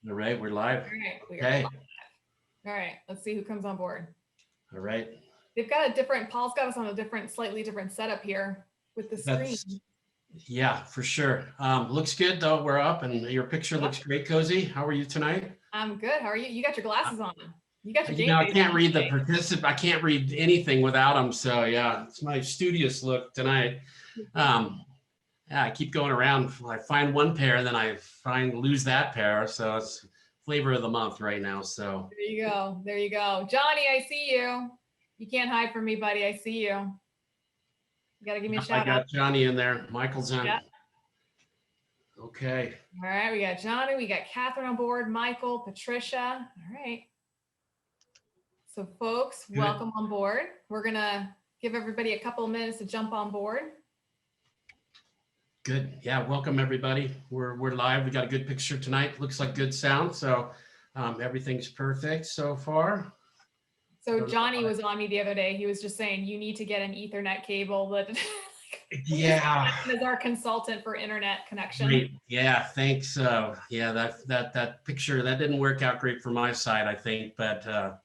All right, we're live. All right, we are Okay. live. All right, let's see who comes on board. All right. They've got a different, Paul's got us on a slightly different setup here with the screen. Yeah, for sure. Looks good though. We're up and your picture looks great, Cozy. How are you tonight? I'm good. How are you? You got your glasses on. You got your game I face can't on read today. the participant. I can't read anything without them. So yeah, it's my studious look tonight. Yeah, I keep going around. I find one pair, then I lose that pair. So it's flavor of the month right now. So there you go. There you go. Johnny, I see you. You can't hide from me, buddy. I see you. You got to give me a shout out. I got Johnny in there. Michael's in. Yeah. Okay. All right. We got Johnny. We got Catherine on board. Michael, Patricia. All right. So folks, welcome on board. We're going to give everybody a couple of minutes to jump on board. Good. Yeah. Welcome everybody. We're live. We got a good picture tonight. Looks like good sound. So everything's perfect so far. So Johnny was on me the other day. He was just saying, you need to get an Ethernet cable. That yeah. As our consultant for internet connection. Great. Yeah. Thanks. Yeah. That picture, that didn't work out great for my side, I think, but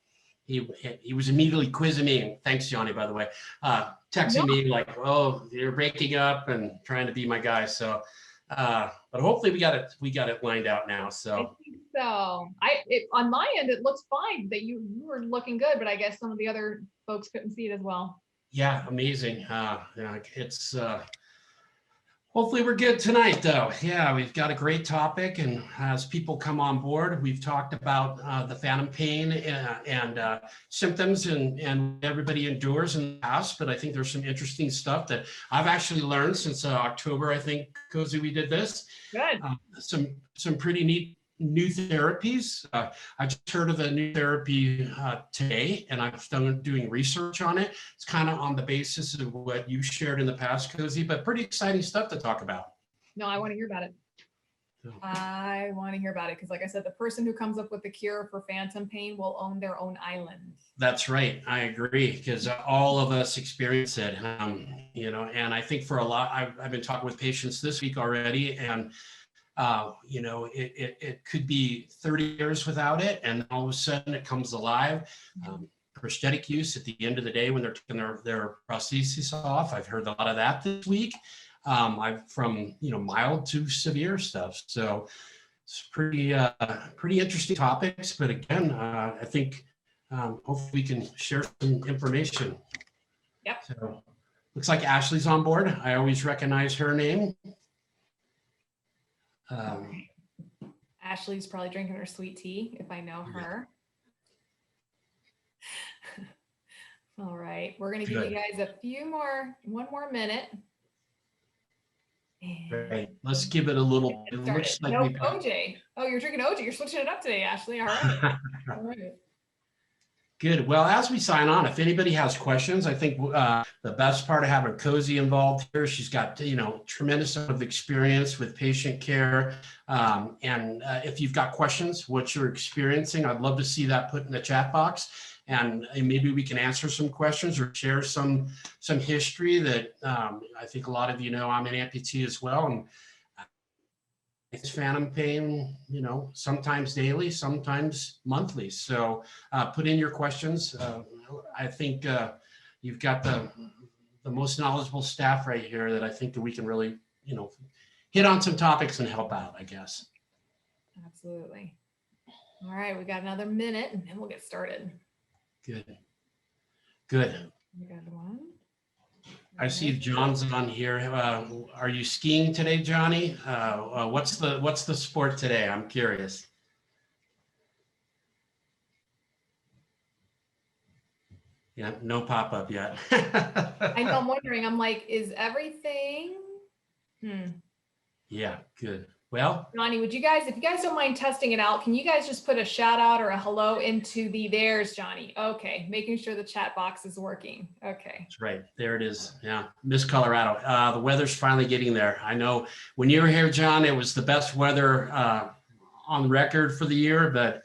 he was immediately quizzing me. Thanks, Johnny, by the way. Texting me like, oh, you're breaking up and trying to be my guy. So, but hopefully we got it lined out now. So, I think so. On my end, it looks fine that you were looking good, but I guess some of the other folks couldn't see it as well. Yeah, amazing. It's hopefully we're good tonight, though. Yeah, we've got a great topic, and as people come on board, we've talked about the phantom pain and symptoms and everybody endures in the past. But I think there's some interesting stuff that I've actually learned since October. I think, Cozy, we did this. Good. Some pretty neat new therapies. I just heard of a new therapy today, and I've started doing research on it. It's kind of on the basis of what you shared in the past, Cozy, but pretty exciting stuff to talk about. No, I want to hear about it. I want to hear about it because, like I said, the person who comes up with the cure for phantom pain will own their own island. That's right. I agree, because all of us experience it, and I think for a lot, I've been talking with patients this week already, and it could be 30 years without it, and all of a sudden it comes alive. Prosthetic use at the end of the day when they're taking their prosthesis off. I've heard a lot of that this week. From mild to severe stuff. So it's pretty interesting topics. But again, I think hopefully we can share some information. Yep. So looks like Ashley's on board. I always recognize her name. Ashley's probably drinking her sweet tea, if I know her. All right, we're going to give you guys one more minute. Right. Let's give it a little. It looks like OJ. Oh, you're drinking OJ. You're switching it up today, Ashley. All right. All right. Good. Well, as we sign on, if anybody has questions, I think the best part of having Cozy involved here, she's got tremendous amount of experience with patient care. And if you've got questions, what you're experiencing, I'd love to see that put in the chat box. And maybe we can answer some questions or share some history that I think a lot of I'm an amputee as well, and it's phantom pain, sometimes daily, sometimes monthly. So put in your questions. I think you've got the most knowledgeable staff right here that I think that we can really hit on some topics and help out, I guess. Absolutely. All right, we got another minute and then we'll get started. Good. We got one. I see John's on here. Are you skiing today, Johnny? What's the sport today? I'm curious. Yeah, no pop-up yet. I know, I'm wondering, I'm like, is everything? Yeah, good. Well, Johnny, if you guys don't mind testing it out, can you guys just put a shout out or a hello into there's Johnny. Okay, making sure the chat box is working. Okay. That's right. There it is. Yeah, Miss Colorado. The weather's finally getting there. I know when you were here, John, it was the best weather on record for the year, but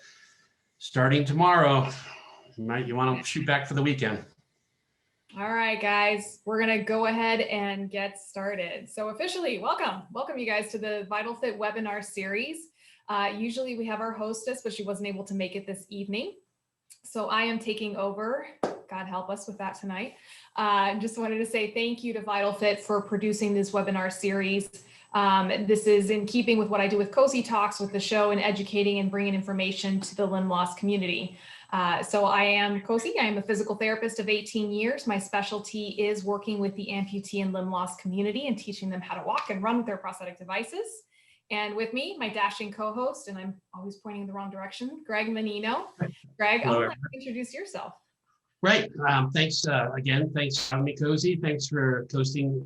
starting tomorrow, you want to shoot back for the weekend. All right, guys, we're going to go ahead and get started. So officially, welcome you guys to the VitalFit webinar series. Usually we have our hostess, but she wasn't able to make it this evening. So I am taking over. God help us with that tonight. Just wanted to say thank you to VitalFit for producing this webinar series. This is in keeping with what I do with Cozy Talks with the show and educating and bringing information to the limb loss community. So I am Cozy. I am a physical therapist of 18 years. My specialty is working with the amputee and limb loss community and teaching them how to walk and run with their prosthetic devices. And with me, my dashing co-host, and I'm always pointing in the wrong direction, Greg Menino. Greg, I'll let you introduce yourself. Great. Thanks again. Thanks for having me, Cozy. Thanks for hosting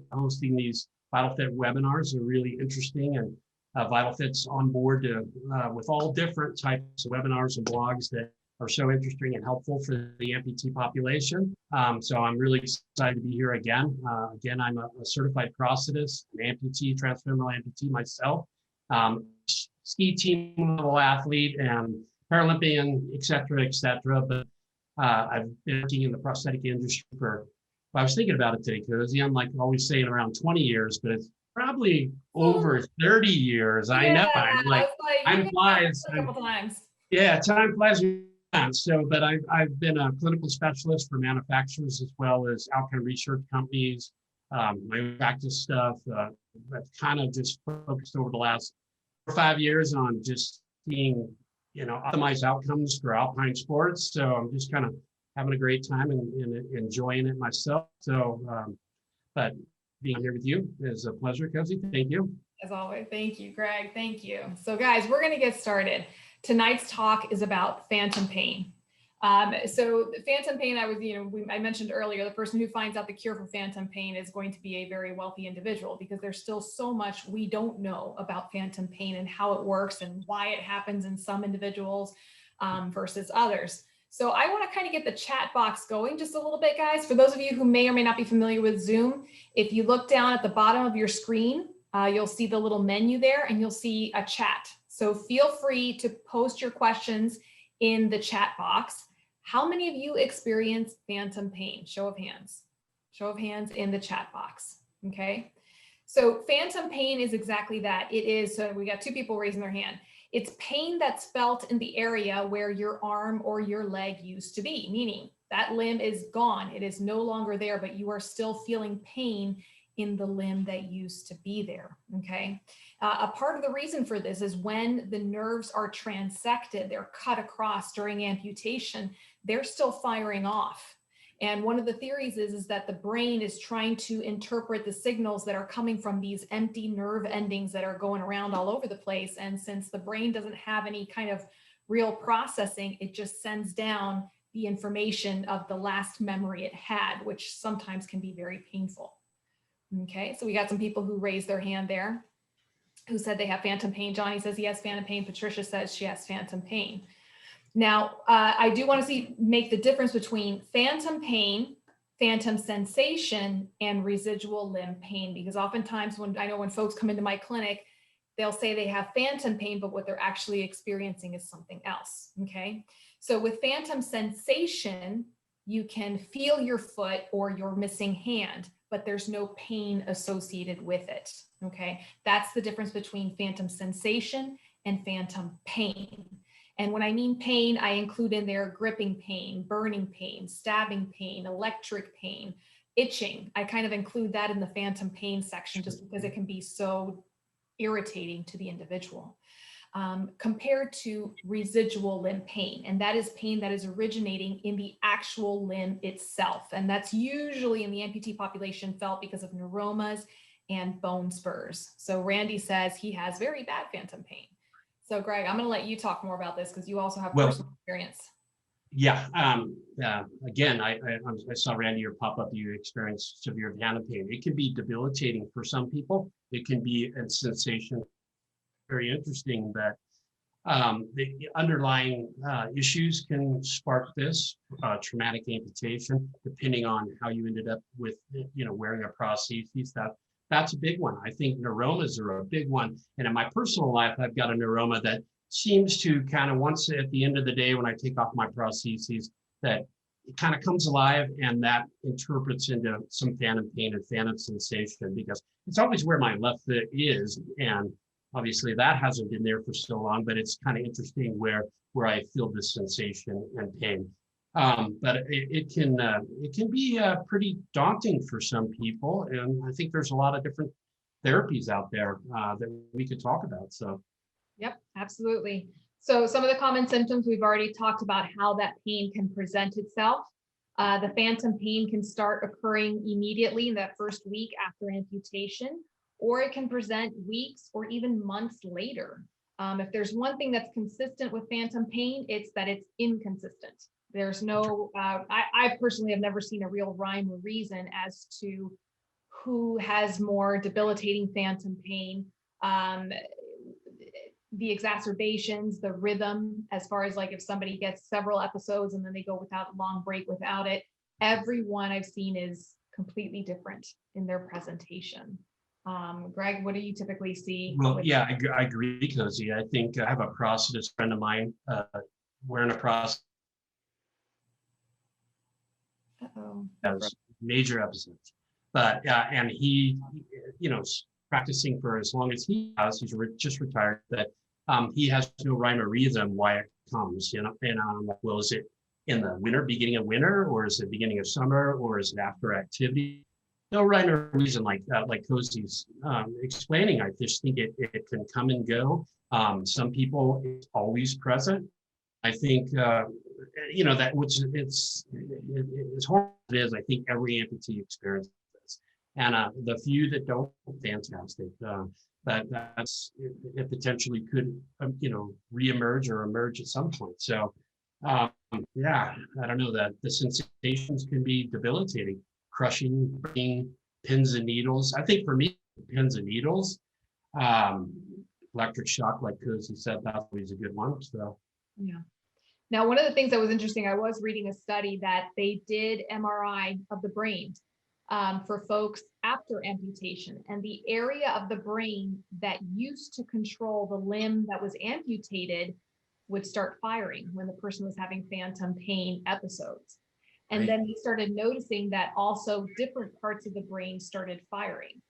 these VitalFit webinars. They're really interesting, and VitalFit's on board with all different types of webinars and blogs that are so interesting and helpful for the amputee population. So I'm really excited to be here again. Again, I'm a certified prosthetist, an amputee, transfemoral amputee myself, ski team level athlete and Paralympian, et cetera, but I've been working in the prosthetic industry for, well, I was thinking about it today, Cozy. I'm like always saying around 20 years, but it's probably over 30 years. I know. I'm like time flies. A couple times. Yeah, time flies. So, but I've been a clinical specialist for manufacturers as well as outcome research companies. My own practice stuff. I've kind of just focused over the last 4 or 5 years on just seeing, optimized outcomes for alpine sports. So I'm just kind of having a great time and enjoying it myself. So, but being here with you is a pleasure, Cozy. Thank you. As always, thank you, Greg. Thank you. So guys, we're going to get started. Tonight's talk is about phantom pain. So phantom pain, I mentioned earlier, the person who finds out the cure for phantom pain is going to be a very wealthy individual, because there's still so much we don't know about phantom pain and how it works and why it happens in some individuals versus others. So I want to kind of get the chat box going just a little bit, guys. For those of you who may or may not be familiar with Zoom, if you look down at the bottom of your screen, you'll see the little menu there and you'll see a chat. So feel free to post your questions in the chat box. How many of you experience phantom pain? Show of hands. Show of hands in the chat box. Okay. So phantom pain is exactly that. It is, so we got 2 people raising their hand. It's pain that's felt in the area where your arm or your leg used to be, meaning that limb is gone. It is no longer there, but you are still feeling pain in the limb that used to be there. Okay. A part of the reason for this is when the nerves are transected, they're cut across during amputation, they're still firing off. And one of the theories is that the brain is trying to interpret the signals that are coming from these empty nerve endings that are going around all over the place. And since the brain doesn't have any kind of real processing, it just sends down the information of the last memory it had, which sometimes can be very painful. Okay, so we got some people who raised their hand there who said they have phantom pain. Johnny says he has phantom pain. Patricia says she has phantom pain. Now, I do want to make the difference between phantom pain, phantom sensation, and residual limb pain, because oftentimes when folks come into my clinic, they'll say they have phantom pain, but what they're actually experiencing is something else. Okay, so with phantom sensation, you can feel your foot or your missing hand, but there's no pain associated with it. Okay, that's the difference between phantom sensation and phantom pain. And when I mean pain, I include in there gripping pain, burning pain, stabbing pain, electric pain, itching. I kind of include that in the phantom pain section just because it can be so irritating to the individual. Compared to residual limb pain. And that is pain that is originating in the actual limb itself. And that's usually in the amputee population felt because of neuromas and bone spurs. So Randy says he has very bad phantom pain. So Greg, I'm going to let you talk more about this because you also have personal experience. Yeah. Again, I saw Randy here pop up. You experience severe phantom pain. It can be debilitating for some people. It can be a sensation. Very interesting that the underlying issues can spark this traumatic amputation, depending on how you ended up with, wearing a prosthesis. That's a big one. I think neuromas are a big one. And in my personal life, I've got a neuroma that seems to kind of, once at the end of the day, when I take off my prosthesis, that it kind of comes alive, and that interprets into some phantom pain and phantom sensation, because it's always where my left foot is. And obviously that hasn't been there for so long, but it's kind of interesting where I feel this sensation and pain. But it can be pretty daunting for some people, and I think there's a lot of different therapies out there that we could talk about. So, yep, absolutely. So some of the common symptoms, we've already talked about how that pain can present itself. The phantom pain can start occurring immediately in that first week after amputation, or it can present weeks or even months later. If there's one thing that's consistent with phantom pain, it's that it's inconsistent. There's no, I personally have never seen a real rhyme or reason as to who has more debilitating phantom pain. The exacerbations, the rhythm, as far as like if somebody gets several episodes and then they go without a long break without it, everyone I've seen is completely different in their presentation. Greg, what do you typically see? Well, yeah, I agree, Cozy. I think I have a prosthetist friend of mine wearing a prosthet has major episodes, but and he, practicing for as long as he has, he's just retired, but he has no rhyme or reason why it comes, and I'm like, well, is it in the winter, beginning of winter, or is it beginning of summer, or is it after activity? No rhyme or reason like Cozy's explaining. I just think it can come and go. Some people, it's always present. I think, that which it's horrible it is, I think every amputee experiences this. And the few that don't, fantastic. But it potentially could, reemerge or emerge at some point. So, yeah, I don't know, that the sensations can be debilitating, crushing, breaking, pins and needles. I think for me, pins and needles, electric shock, like Cozy said, that's always a good one. So, yeah. Now, one of the things that was interesting, I was reading a study that they did MRI of the brain for folks after amputation, and the area of the brain that used to control the limb that was amputated would start firing when the person was having phantom pain episodes. And then he started noticing that also different parts of the brain started firing.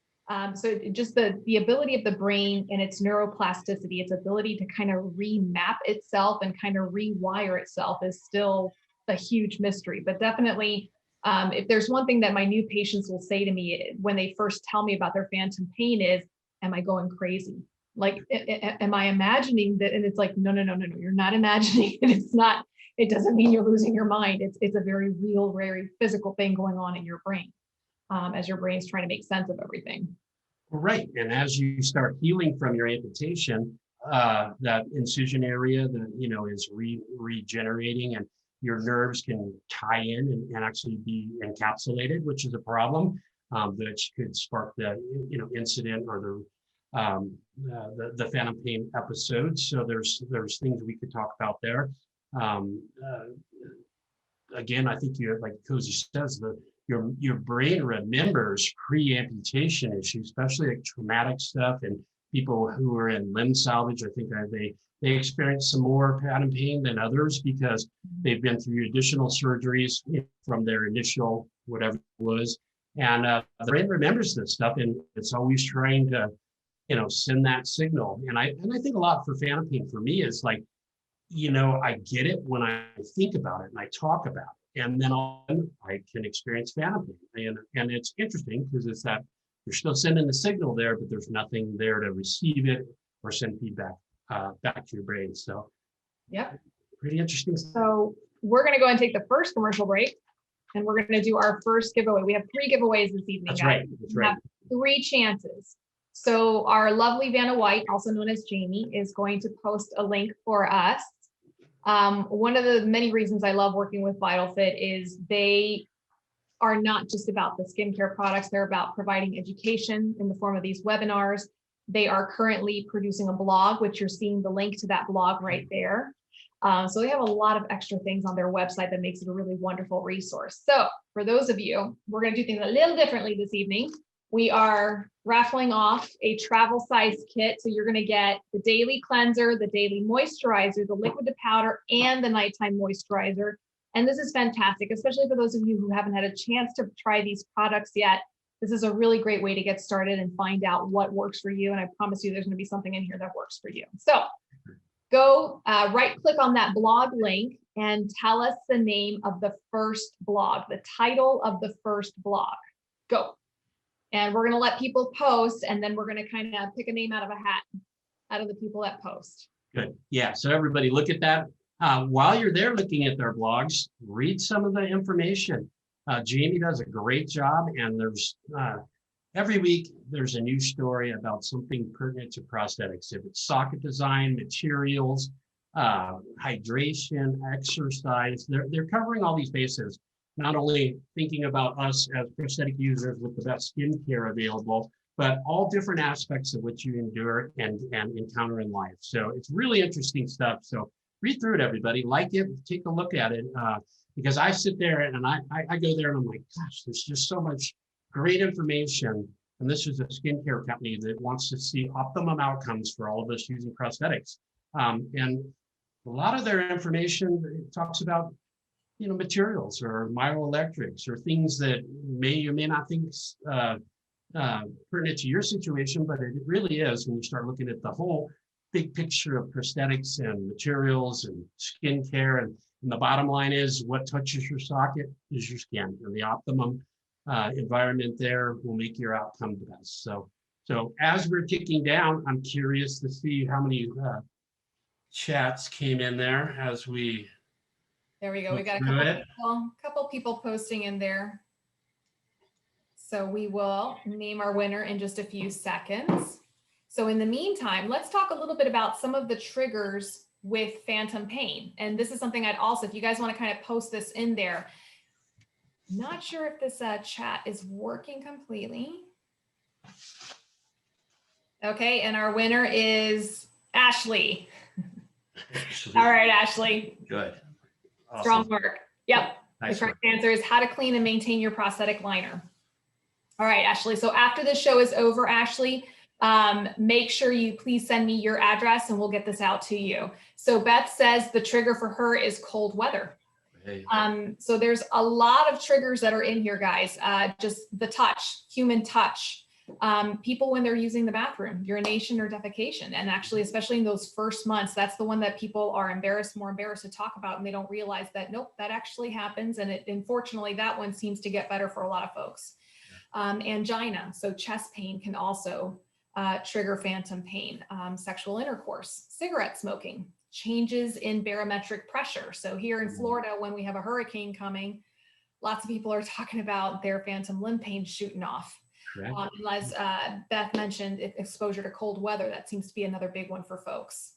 So just the ability of the brain and its neuroplasticity, its ability to kind of remap itself and kind of rewire itself is still a huge mystery. But definitely, if there's one thing that my new patients will say to me when they first tell me about their phantom pain is, am I going crazy? Like, am I imagining that? And it's like, no, you're not imagining it. It's not, it doesn't mean you're losing your mind. It's a very real, very physical thing going on in your brain. As your brain's trying to make sense of everything. Right. And as you start healing from your amputation, that incision area that, is regenerating, and your nerves can tie in and actually be encapsulated, which is a problem, which could spark the, incident or the phantom pain episodes. So there's things we could talk about there. Again, I think like Cozy says, your brain remembers pre-amputation issues, especially like traumatic stuff, and people who are in limb salvage. I think they experience some more phantom pain than others because they've been through additional surgeries from their initial whatever it was, and the brain remembers this stuff, and it's always trying to send that signal. And I think a lot for phantom pain for me is like, I get it when I think about it and I talk about it, and then I can experience phantom pain. And it's interesting because it's that you're still sending the signal there, but there's nothing there to receive it or send feedback back to your brain. So, yep, pretty interesting. So we're going to go and take the first commercial break, and we're going to do our first giveaway. We have 3 giveaways this evening. That's guys. right. That's right. We have 3 chances. So our lovely Vanna White, also known as Jamie, is going to post a link for us. One of the many reasons I love working with VitalFit is they are not just about the skincare products. They're about providing education in the form of these webinars. They are currently producing a blog, which you're seeing the link to that blog right there. So they have a lot of extra things on their website that makes it a really wonderful resource. So for those of you, we're going to do things a little differently this evening. We are raffling off a travel size kit. So you're going to get the daily cleanser, the daily moisturizer, the liquid to powder, and the nighttime moisturizer. And this is fantastic, especially for those of you who haven't had a chance to try these products yet. this is a really great way to get started and find out what works for you. And I promise you there's going to be something in here that works for you. So go right click on that blog link and tell us the name of the first blog, the title of the first blog. Go. And we're going to let people post, and then we're going to kind of pick a name out of a hat, out of the people that post. Good. Yeah. So everybody look at that. While you're there looking at their blogs, read some of the information. Jamie does a great job, and there's every week there's a new story about something pertinent to prosthetics. If it's socket design, materials, hydration, exercise, they're covering all these bases. Not only thinking about us as prosthetic users with the best skincare available, but all different aspects of what you endure and encounter in life. So it's really interesting stuff. So read through it, everybody. Like it, take a look at it, because I sit there and I go there and I'm like, gosh, there's just so much great information. And this is a skincare company that wants to see optimum outcomes for all of us using prosthetics. And a lot of their information talks about materials or myoelectrics or things that may or may not think pertinent to your situation, but it really is when you start looking at the whole big picture of prosthetics and materials and skincare. And the bottom line is what touches your socket is your skin, and the optimum environment there will make your outcome the best. So as we're ticking down, I'm curious to see how many chats came in there as we. There we go. We got a couple people posting in there. So we will name our winner in just a few seconds. So in the meantime, let's talk a little bit about some of the triggers with phantom pain. And this is something I'd also, if you guys want to kind of post this in there. Not sure if this chat is working completely. Okay, and our winner is Ashley. All right, Ashley. Good. Awesome. Strong work. Yep. Nice. The correct answer is how to clean and maintain your prosthetic liner. All right, Ashley. So after the show is over, Ashley, make sure you please send me your address and we'll get this out to you. So Beth says the trigger for her is cold weather. Hey. So there's a lot of triggers that are in here, guys. Just the touch, human touch. People when they're using the bathroom, urination or defecation. And actually, especially in those first months, that's the one that people are more embarrassed to talk about. And they don't realize that, nope, that actually happens. And unfortunately, that one seems to get better for a lot of folks. Angina, so chest pain can also trigger phantom pain. Sexual intercourse, cigarette smoking, changes in barometric pressure. So here in Florida, when we have a hurricane coming, lots of people are talking about their phantom limb pain shooting off. As Beth mentioned, exposure to cold weather, that seems to be another big one for folks.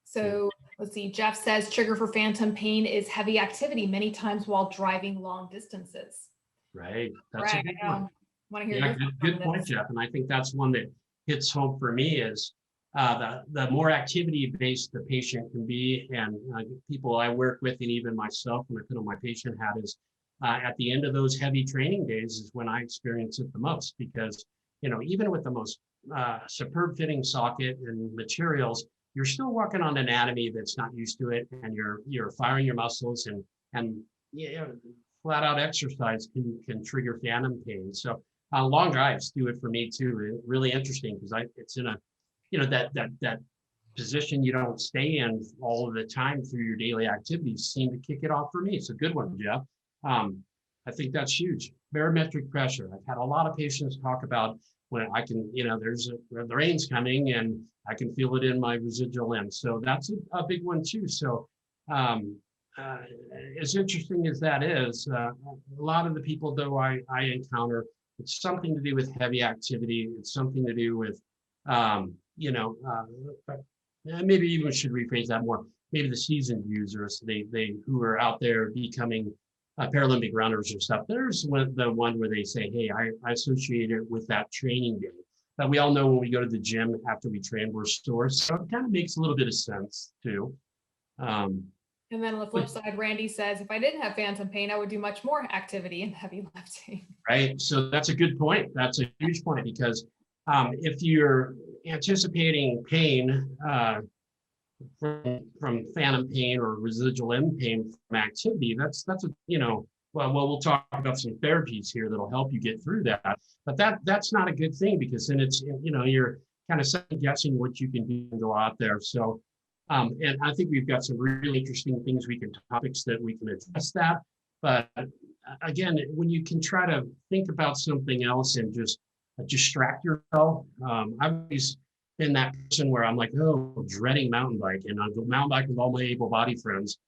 So let's see, Jeff says trigger for phantom pain is heavy activity, many times while driving long distances. Right, that's a good one. Want to hear good point, Jeff. And I think that's one that hits home for me is the more activity-based the patient can be, and people I work with, and even myself, when I put on my patient hat, is at the end of those heavy training days is when I experience it the most, because even with the most superb fitting socket and materials, you're still working on anatomy that's not used to it, and you're firing your muscles, and flat out exercise can trigger phantom pain. So long drives do it for me too. It's really interesting because it's in a that position you don't stay in all of the time through your daily activities seem to kick it off for me. It's a good one, Jeff. I think that's huge. Barometric pressure. I've had a lot of patients talk about when I can, the rain's coming and I can feel it in my residual limb. So that's a big one too. So as interesting as that is, a lot of the people though I encounter, it's something to do with heavy activity. It's something to do with, maybe even should rephrase that more. Maybe the seasoned users, they who are out there becoming Paralympic runners or stuff. There's the one where they say, hey, I associate it with that training day. But we all know when we go to the gym after we train, we're sore. So it kind of makes a little bit of sense too. And then on the flip side, Randy says, if I didn't have phantom pain, I would do much more activity and heavy lifting. Right. So that's a good point. That's a huge point, because if you're anticipating pain from phantom pain or residual limb pain from activity, that's well, we'll talk about some therapies here that'll help you get through that. But that's not a good thing, because then it's, you're kind of second guessing what you can do and go out there. So, and I think we've got some really interesting topics that we can address that. But again, when you can try to think about something else and just distract yourself, I've always been that person where I'm like, oh, dreading mountain bike, and I go mountain bike with all my able-bodied friends.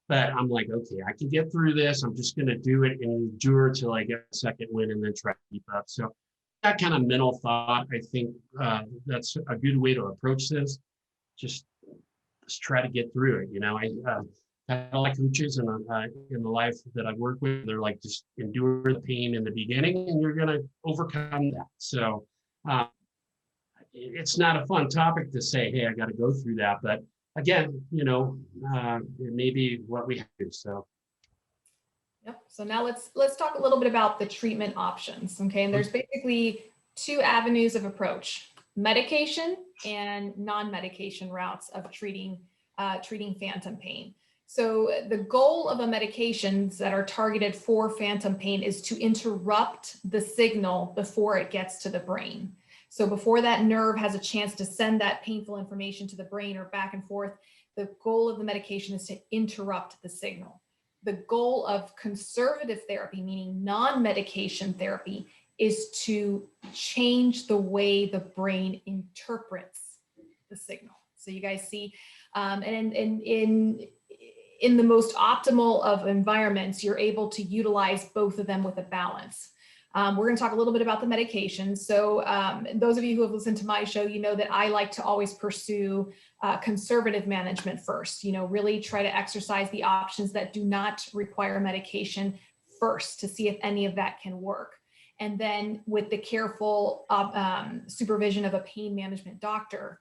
But I'm like, okay, I can get through this. I'm just going to do it and endure till I get a second win and then try to keep up. So that kind of mental thought, I think that's a good way to approach this. Just try to get through it. I have a lot of coaches in the life that I've worked with. They're like, just endure the pain in the beginning and you're going to overcome that. So it's not a fun topic to say, hey, I got to go through that. But again, it may be what we have to do. So. Yep. So now let's talk a little bit about the treatment options. Okay. And there's basically two avenues of approach: medication and non-medication routes of treating phantom pain. So the goal of a medications that are targeted for phantom pain is to interrupt the signal before it gets to the brain. So before that nerve has a chance to send that painful information to the brain or back and forth, the goal of the medication is to interrupt the signal. The goal of conservative therapy, meaning non-medication therapy, is to change the way the brain interprets the signal. So you guys see, and in the most optimal of environments, you're able to utilize both of them with a balance. We're going to talk a little bit about the medications. So those of you who have listened to my show, you know that I like to always pursue conservative management first, really try to exercise the options that do not require medication first to see if any of that can work. And then with the careful supervision of a pain management doctor,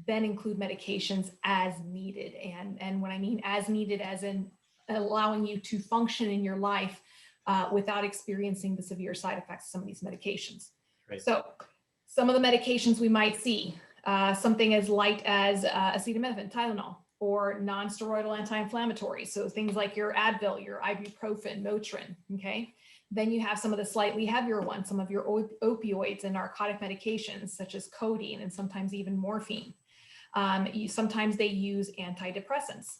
then include medications as needed. And when I mean as needed, as in allowing you to function in your life without experiencing the severe side effects of some of these medications. Right. So some of the medications we might see, something as light as acetaminophen, Tylenol, or non-steroidal anti-inflammatories. So things like your Advil, your ibuprofen, Motrin, okay? Then you have some of the slightly heavier ones, some of your opioids and narcotic medications, such as codeine and sometimes even morphine. Sometimes they use antidepressants.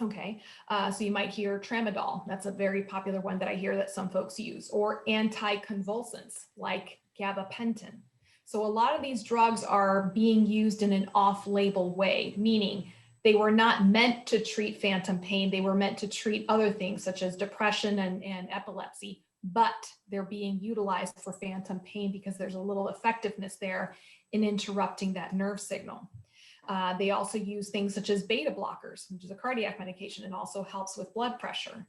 Okay, so you might hear tramadol. That's a very popular one that I hear that some folks use, or anticonvulsants like gabapentin. So a lot of these drugs are being used in an off-label way, meaning they were not meant to treat phantom pain. They were meant to treat other things such as depression and epilepsy, but they're being utilized for phantom pain because there's a little effectiveness there in interrupting that nerve signal. They also use things such as beta blockers, which is a cardiac medication and also helps with blood pressure,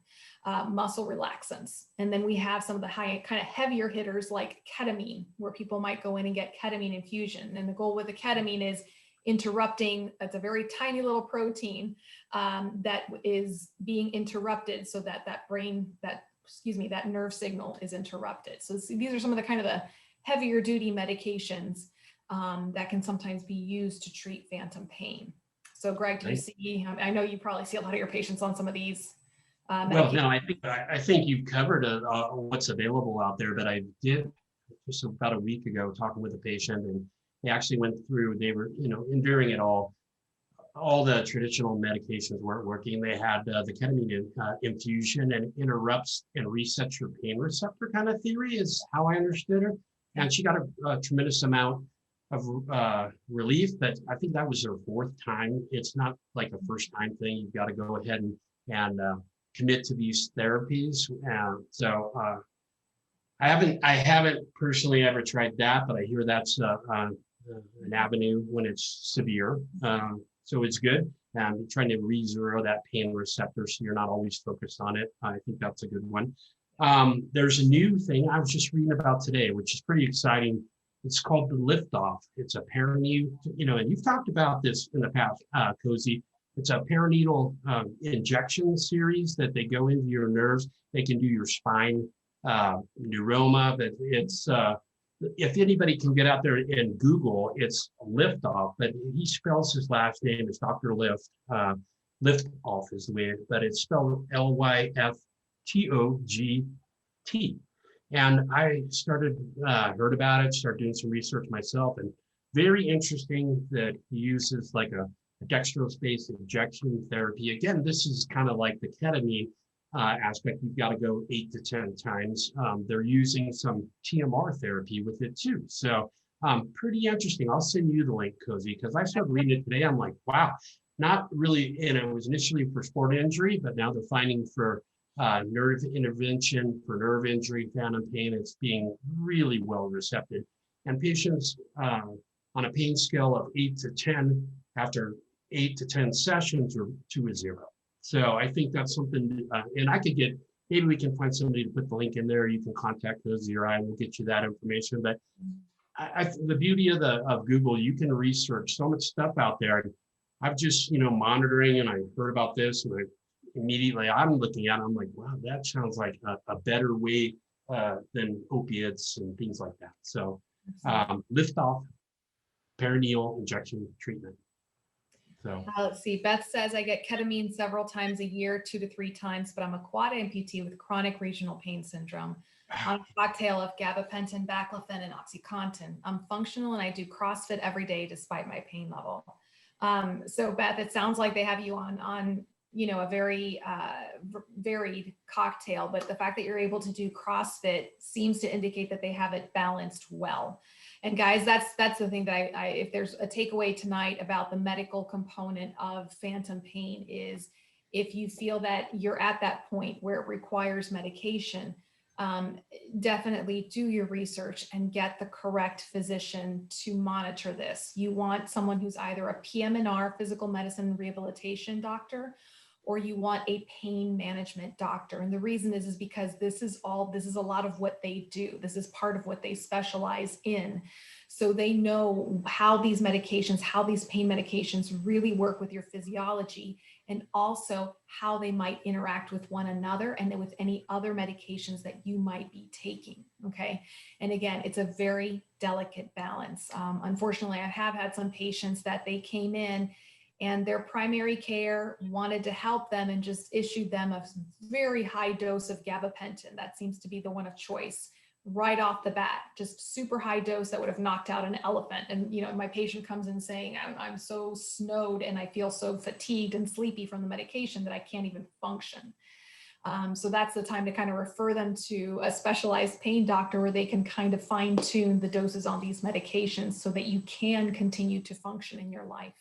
muscle relaxants. And then we have some of the high kind of heavier hitters like ketamine, where people might go in and get ketamine infusion. And the goal with the ketamine is interrupting, it's a very tiny little protein that is being interrupted so that that nerve signal is interrupted. So these are some of the kind of the heavier duty medications that can sometimes be used to treat phantom pain. So Greg, do you see, I know you probably see a lot of your patients on some of these well, no, I think you've covered what's available out there, but I did just about a week ago talking with a patient, and they actually went through, they were, enduring it all the traditional medications weren't working. They had the ketamine infusion, and interrupts and resets your pain receptor kind of theory is how I understood her. And she got a tremendous amount of relief, but I think that was her fourth time. It's not like a first time thing. You've got to go ahead and commit to these therapies. So I haven't personally ever tried that, but I hear that's an avenue when it's severe. So it's good. And trying to re-zero that pain receptor so you're not always focused on it. I think that's a good one. There's a new thing I was just reading about today, which is pretty exciting. It's called the liftoff. It's a perineal, and you've talked about this in the past, Cozy. It's a perineal injection series that they go into your nerves. They can do your spine, neuroma, but it's, if anybody can get out there and Google, it's Liftoff, but he spells his last name as Dr. Lift. Liftoff is the way, but it's spelled Lyftoff. TOGT. And I heard about it, started doing some research myself, and very interesting that he uses like a dextrose-based injection therapy. Again, this is kind of like the ketamine aspect. You've got to go 8 to 10 times. They're using some TMR therapy with it too. So pretty interesting. I'll send you the link, Cozy, because I started reading it today. I'm like, wow, not really, and it was initially for sport injury, but now they're finding for nerve intervention, for nerve injury, phantom pain. It's being really well received. And patients on a pain scale of 8 to 10, after 8 to 10 sessions, are to a 0. So I think that's something, and I could get, maybe we can find somebody to put the link in there. You can contact Cozy or I will get you that information. But the beauty of Google, you can research so much stuff out there. I've just, monitoring, and I heard about this, and I immediately, I'm looking at it, I'm like, wow, that sounds like a better way than opiates and things like that. So lift off perineal injection treatment. So let's see. Beth says I get ketamine several times a year, 2 to 3 times, but I'm a quad amputee with chronic regional pain syndrome. On a cocktail of gabapentin, baclofen, and OxyContin. I'm functional and I do CrossFit every day despite my pain level. So Beth, it sounds like they have you on a very varied cocktail, but the fact that you're able to do CrossFit seems to indicate that they have it balanced well. And guys, that's the thing that if there's a takeaway tonight about the medical component of phantom pain is if you feel that you're at that point where it requires medication, definitely do your research and get the correct physician to monitor this. You want someone who's either a PM&R, physical medicine rehabilitation doctor, or you want a pain management doctor. And the reason is because this is a lot of what they do. This is part of what they specialize in. So they know how these pain medications really work with your physiology, and also how they might interact with one another and then with any other medications that you might be taking, okay? And again, it's a very delicate balance. Unfortunately, I have had some patients that they came in and their primary care wanted to help them and just issued them a very high dose of gabapentin. That seems to be the one of choice right off the bat, just super high dose that would have knocked out an elephant. And, my patient comes in saying, I'm so snowed and I feel so fatigued and sleepy from the medication that I can't even function. So that's the time to kind of refer them to a specialized pain doctor where they can kind of fine tune the doses on these medications so that you can continue to function in your life.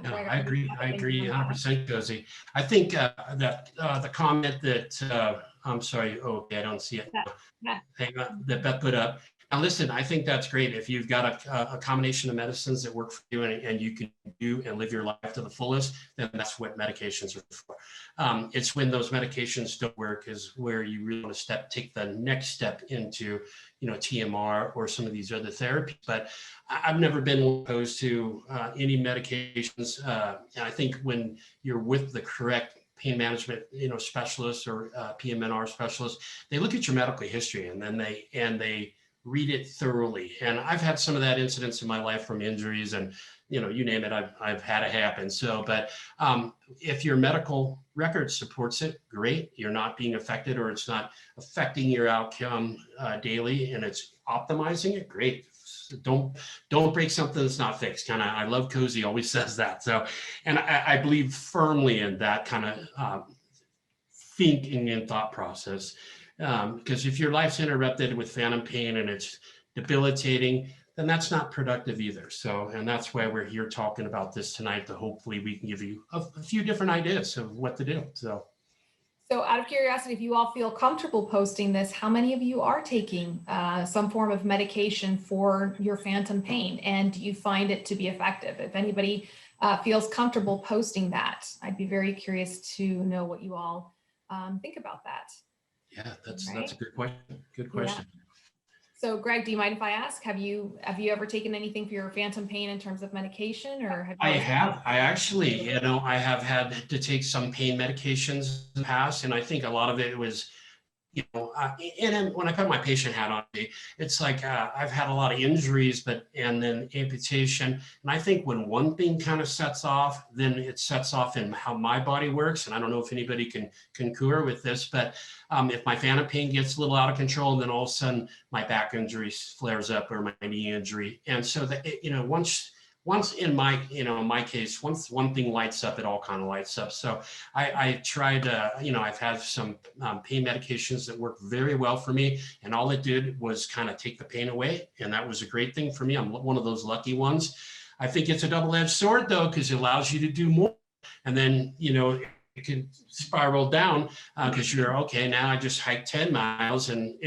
Yeah, I agree 100%, Cozy. I think that the comment that, I'm sorry, okay, I don't see it. Hang on, that Beth put up. Now listen, I think that's great. If you've got a combination of medicines that work for you and you can do and live your life to the fullest, then that's what medications are for. It's when those medications don't work is where you really want to take the next step into, TMR or some of these other therapies. But I've never been opposed to any medications. And I think when you're with the correct pain management, specialists or PM&R specialists, they look at your medical history and then they read it thoroughly. And I've had some of that incidents in my life from injuries and, you name it, I've had it happen. So, but if your medical record supports it, great. You're not being affected or it's not affecting your outcome daily and it's optimizing it, great. Don't break something that's not fixed. I love Cozy always says that. So, and I believe firmly in that kind of thinking and thought process. Because if your life's interrupted with phantom pain and it's debilitating, then that's not productive either. So, and that's why we're here talking about this tonight, to hopefully we can give you a few different ideas of what to do. So out of curiosity, if you all feel comfortable posting this, how many of you are taking some form of medication for your phantom pain? And do you find it to be effective? If anybody feels comfortable posting that, I'd be very curious to know what you all think about that. Yeah, that's a good question. Good question. Yeah. So Greg, do you mind if I ask, have you ever taken anything for your phantom pain in terms of medication, or have you? I actually, I have had to take some pain medications in the past, and I think a lot of it was, and then when I put my patient hat on, it's like I've had a lot of injuries, and then amputation. And I think when one thing kind of sets off, then it sets off in how my body works. And I don't know if anybody can concur with this, but if my phantom pain gets a little out of control, and then all of a sudden my back injury flares up or my knee injury. And so that, once in my case, once one thing lights up, it all kind of lights up. So I tried, I've had some pain medications that work very well for me, and all it did was kind of take the pain away. And that was a great thing for me. I'm one of those lucky ones. I think it's a double-edged sword though, because it allows you to do more. And then, it can spiral down because you're okay. Now I just hiked 10 miles and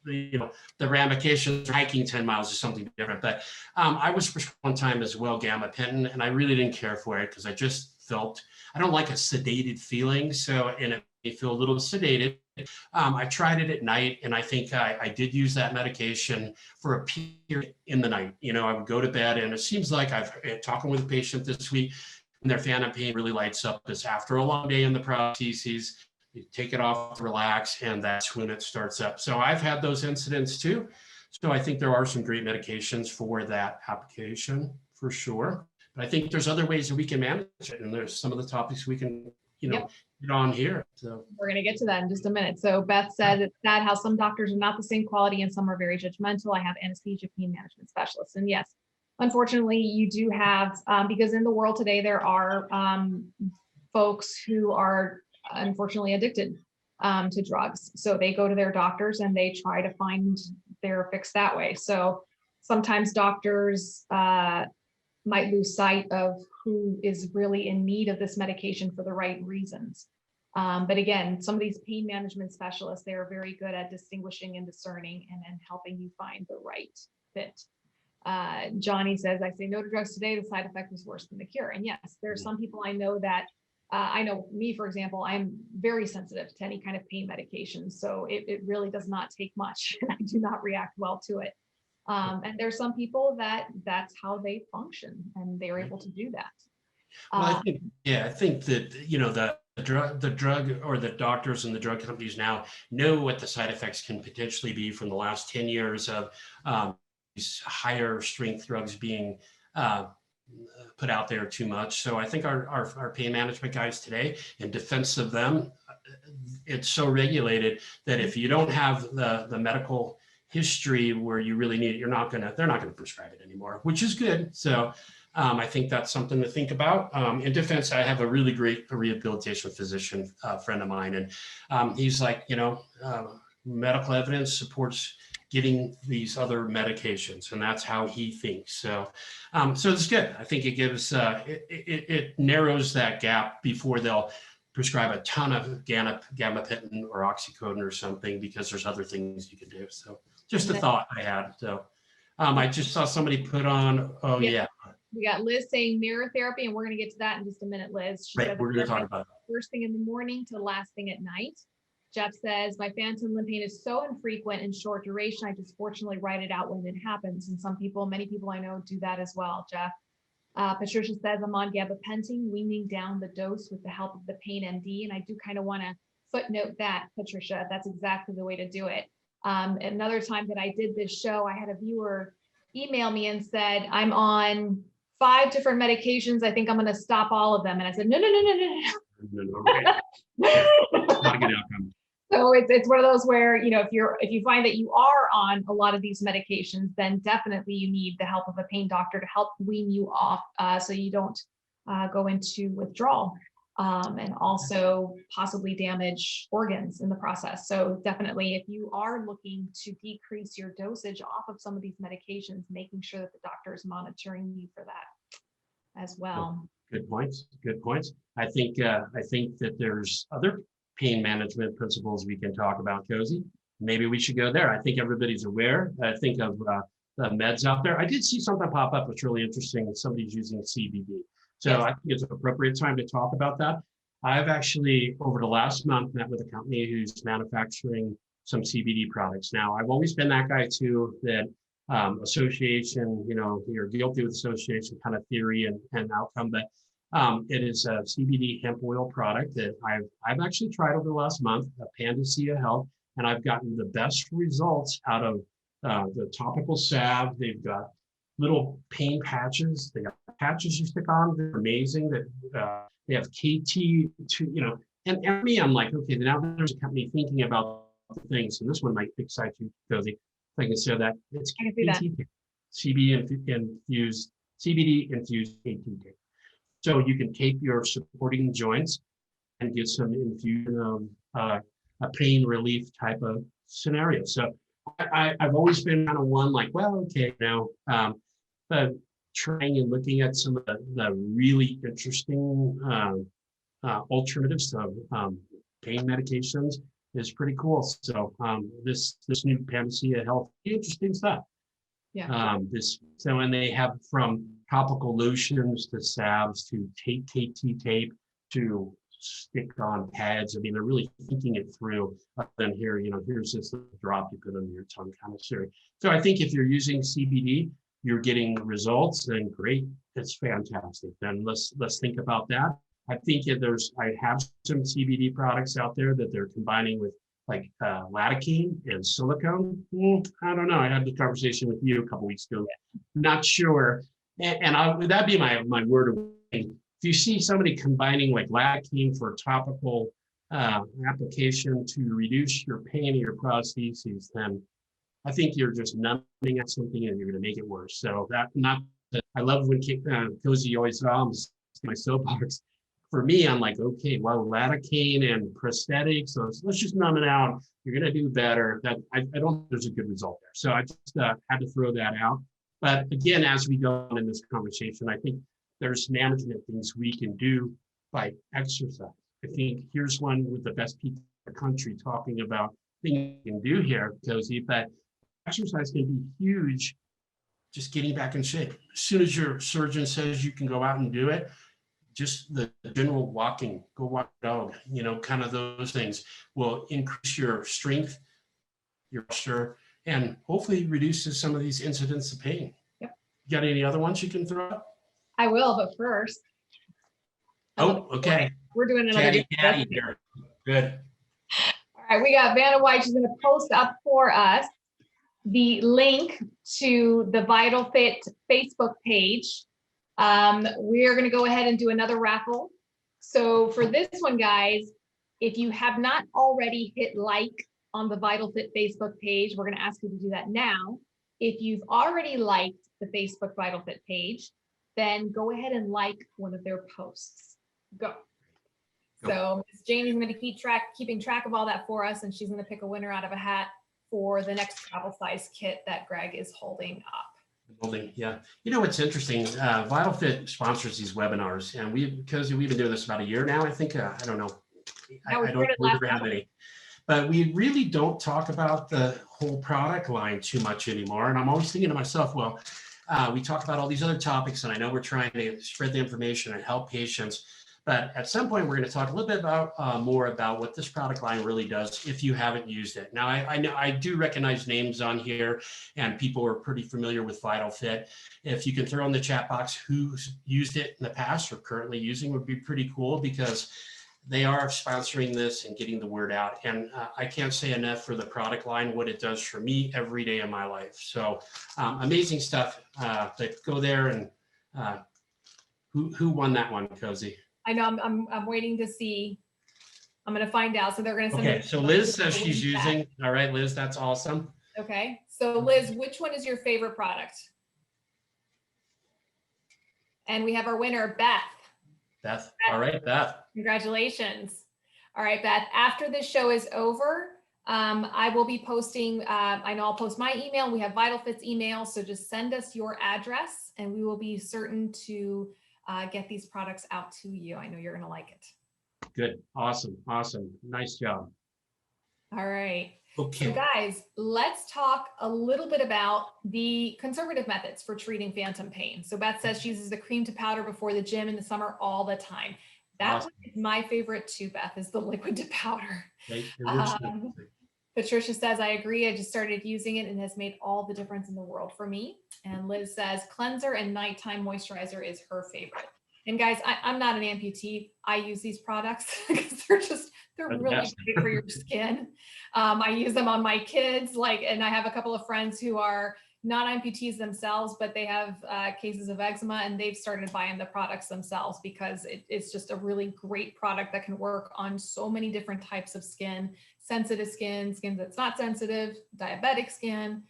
the ramifications of hiking 10 miles is something different. But I was prescribed one time as well, gabapentin, and I really didn't care for it because I just felt, I don't like a sedated feeling. So, and it made me feel a little sedated. I tried it at night, and I think I did use that medication for a period in the night. I would go to bed, and it seems like I've talking with a patient this week, and their phantom pain really lights up is after a long day in the prostheses. You take it off, relax, and that's when it starts up. So I've had those incidents too. So I think there are some great medications for that application for sure. But I think there's other ways that we can manage it, and there's some of the topics we can, get on here. So we're going to get to that in just a minute. So Beth said it's sad how some doctors are not the same quality and some are very judgmental. I have anesthesia pain management specialists, and yes, unfortunately, you do have, because in the world today, there are folks who are unfortunately addicted to drugs. So they go to their doctors and they try to find their fix that way. So sometimes doctors might lose sight of who is really in need of this medication for the right reasons. But again, some of these pain management specialists, they're very good at distinguishing and discerning and helping you find the right fit. Johnny says, I say no to drugs today. The side effect is worse than the cure. And yes, there are some people I know that, I know me, for example, I'm very sensitive to any kind of pain medication. So it really does not take much. I do not react well to it. And there's some people that's how they function and they're able to do that. Well, I think that, the drug or the doctors and the drug companies now know what the side effects can potentially be from the last 10 years of these higher strength drugs being put out there too much. So I think our pain management guys today, in defense of them, it's so regulated that if you don't have the medical history where you really need it, they're not going to prescribe it anymore, which is good. So I think that's something to think about. In defense, I have a really great rehabilitation physician friend of mine, and he's like, medical evidence supports getting these other medications, and that's how he thinks. So it's good. I think it gives it narrows that gap before they'll prescribe a ton of gabapentin or oxycodone or something, because there's other things you can do. So just a thought I had. So I just saw somebody put on. Oh yeah. We got Liz saying mirror therapy, and we're going to get to that in just a minute, Liz. She said we're going to talk about it. First thing in the morning to last thing at night. Jeff says, my phantom limb pain is so infrequent and short duration. I just fortunately write it out when it happens. And many people I know do that as well, Jeff. Patricia says, I'm on gabapentin, weaning down the dose with the help of the pain MD. And I do kind of want to footnote that, Patricia, that's exactly the way to do it. Another time that I did this show, I had a viewer email me and said, I'm on 5 different medications. I think I'm going to stop all of them. And I said, no. Right. Not a good outcome. So it's one of those where, if you find that you are on a lot of these medications, then definitely you need the help of a pain doctor to help wean you off so you don't go into withdrawal and also possibly damage organs in the process. So definitely, if you are looking to decrease your dosage off of some of these medications, making sure that the doctor is monitoring you for that as well. Good points. I think that there's other pain management principles we can talk about, Cozy. Maybe we should go there. I think everybody's aware. I think of the meds out there. I did see something pop up that's really interesting. Somebody's using CBD. So yes. I think it's an appropriate time to talk about that. I've actually, over the last month, met with a company who's manufacturing some CBD products. Now, I've always been that guy too, that association, you're guilty with association kind of theory and outcome, but it is a CBD hemp oil product that I've actually tried over the last month, a Panacea Health. and I've gotten the best results out of the topical salve. They've got little pain patches. They got patches you stick on. They're amazing. That they have KT to, and me, I'm like, okay, now there's a company thinking about the things, and this one might excite you, Cozy. If I can say that, it's KT, CBD infused KT tape. So you can tape your supporting joints and get some infusion of a pain relief type of scenario. So I've always been kind of one like, well, okay, now trying and looking at some of the really interesting alternatives of pain medications is pretty cool. So this new Panacea Health, interesting stuff. Yeah. And they have from topical lotions to salves to KT tape to stick on pads. I mean, they're really thinking it through. Then here, here's this drop you put under your tongue kind of series. So I think if you're using CBD, you're getting results, then great, it's fantastic. Then let's think about that. I think I have some CBD products out there that they're combining with like lidocaine and silicone. I don't know. I had the conversation with you a couple weeks ago. Not sure. That'd be my word of warning. If you see somebody combining like lidocaine for topical application to reduce your pain in your prostheses, then I think you're just numbing at something and you're going to make it worse. So I love when Cozy always my soapbox. For me, I'm like, okay, well, lidocaine and prosthetics, so let's just numb it out. You're going to do better. I don't think there's a good result there. So I just had to throw that out. But again, as we go on in this conversation, I think there's management things we can do by exercise. I think here's one with the best people in the country talking about things you can do here, Cozy, but exercise can be huge, just getting back in shape. As soon as your surgeon says you can go out and do it, just the general walking, go walk a dog, kind of those things will increase your strength, your posture, and hopefully reduces some of these incidents of pain. Yep. You got any other ones you can throw up? I will, but first. Oh, okay. We're doing another caddy here. Good. All right, we got Vanna White. She's going to post up for us the link to the VitalFit Facebook page. We are going to go ahead and do another raffle. So for this one, guys, if you have not already hit like on the VitalFit Facebook page, we're going to ask you to do that now. If you've already liked the Facebook VitalFit page, then go ahead and like one of their posts. Go. So Ms. Janie's going to keeping track of all that for us, and she's going to pick a winner out of a hat for the next travel size kit that Greg is holding up. Yeah. What's interesting, VitalFit sponsors these webinars, and because we've been doing this about a year now, I think, I don't know. I don't remember how many, but we really don't talk about the whole product line too much anymore. And I'm always thinking to myself, well, we talk about all these other topics, and I know we're trying to spread the information and help patients. But at some point, we're going to talk a little bit about more about what this product line really does if you haven't used it. Now, I know I do recognize names on here, and people are pretty familiar with VitalFit. If you can throw in the chat box who's used it in the past or currently using, would be pretty cool, because they are sponsoring this and getting the word out. And I can't say enough for the product line, what it does for me every day of my life. So amazing stuff. But go there and who won that one, Cozy? I know I'm waiting to see. I'm going to find out. So they're going to send. Okay. So Liz says she's using. All right, Liz, that's awesome. Okay. So Liz, which one is your favorite product? And we have our winner, Beth. Beth. All right, Beth. Congratulations. All right, Beth. After this show is over, I will be posting. I know I'll post my email. We have VitalFit's email. So just send us your address, and we will be certain to get these products out to you. I know you're going to like it. Good. Awesome. Nice job. All right. Okay. So guys, let's talk a little bit about the conservative methods for treating phantom pain. So Beth says she uses the cream to powder before the gym in the summer all the time. That awesome. Is my favorite too, Beth, is the liquid to powder. Okay. Patricia says, I agree. I just started using it and has made all the difference in the world for me. And Liz says, cleanser and nighttime moisturizer is her favorite. And guys, I'm not an amputee. I use these products because they're really great for your skin. I use them on my kids, and I have a couple of friends who are not amputees themselves, but they have cases of eczema, and they've started buying the products themselves because it's just a really great product that can work on so many different types of skin, sensitive skin that's not sensitive, diabetic skin.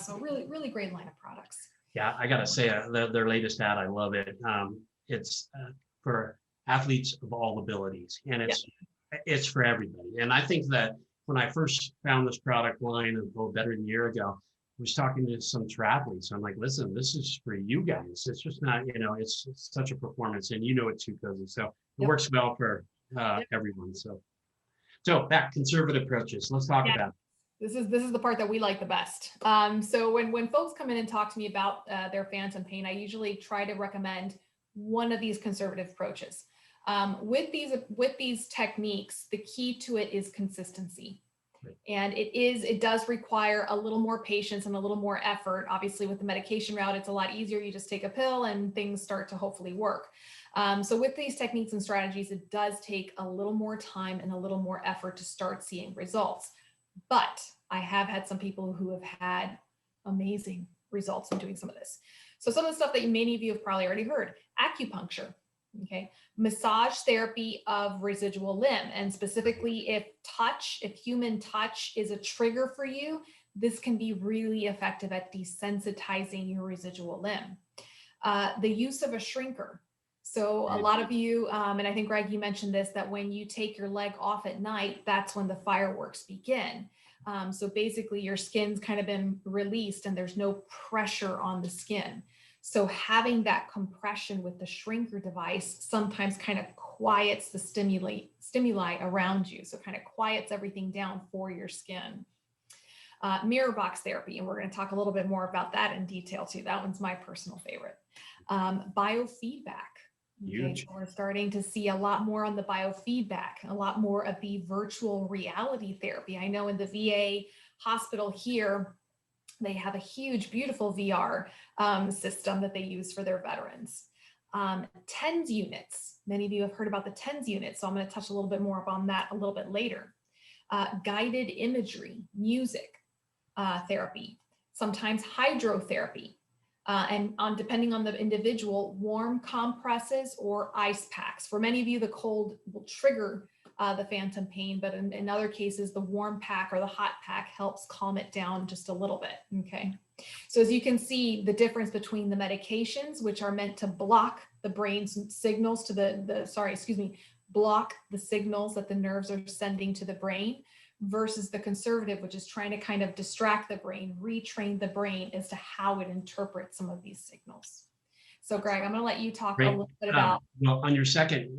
So really, really great line of products. Yeah, I gotta say, their latest ad, I love it. It's for athletes of all abilities, and it's for everybody. And I think that when I first found this product line, better than a year ago, I was talking to some triathletes. I'm like, listen, this is for you guys. It's just not, it's such a performance, and it too, Cozy. So it works well for everyone. So back conservative approaches. Let's talk about it. This is the part that we like the best. So when folks come in and talk to me about their phantom pain, I usually try to recommend one of these conservative approaches. With these techniques, the key to it is consistency. And it does require a little more patience and a little more effort. Obviously, with the medication route, it's a lot easier. You just take a pill and things start to hopefully work. So with these techniques and strategies, it does take a little more time and a little more effort to start seeing results. But I have had some people who have had amazing results in doing some of this. So some of the stuff that many of you have probably already heard: acupuncture, okay, massage therapy of residual limb. And specifically, if human touch is a trigger for you, this can be really effective at desensitizing your residual limb. The use of a shrinker. So a lot of you, and I think Greg, you mentioned this, that when you take your leg off at night, that's when the fireworks begin. So basically your skin's kind of been released and there's no pressure on the skin. So having that compression with the shrinker device sometimes kind of quiets the stimuli around you. So kind of quiets everything down for your skin. Mirror box therapy, and we're going to talk a little bit more about that in detail too. That one's my personal favorite. Biofeedback. Okay, so we're starting to see a lot more on the biofeedback, a lot more of the virtual reality therapy. I know in the VA hospital here, they have a huge, beautiful VR system that they use for their veterans. TENS units. Many of you have heard about the TENS unit, so I'm going to touch a little bit more upon that a little bit later. Guided imagery, music therapy, sometimes hydrotherapy. And depending on the individual, warm compresses or ice packs. For many of you, the cold will trigger the phantom pain, but in other cases, the warm pack or the hot pack helps calm it down just a little bit, okay? So as you can see, the difference between the medications, which are meant to block the brain's signals to block the signals that the nerves are sending to the brain, versus the conservative, which is trying to kind of distract the brain, retrain the brain as to how it interprets some of these signals. So Greg, I'm going to let you talk a little bit about. Well, on your second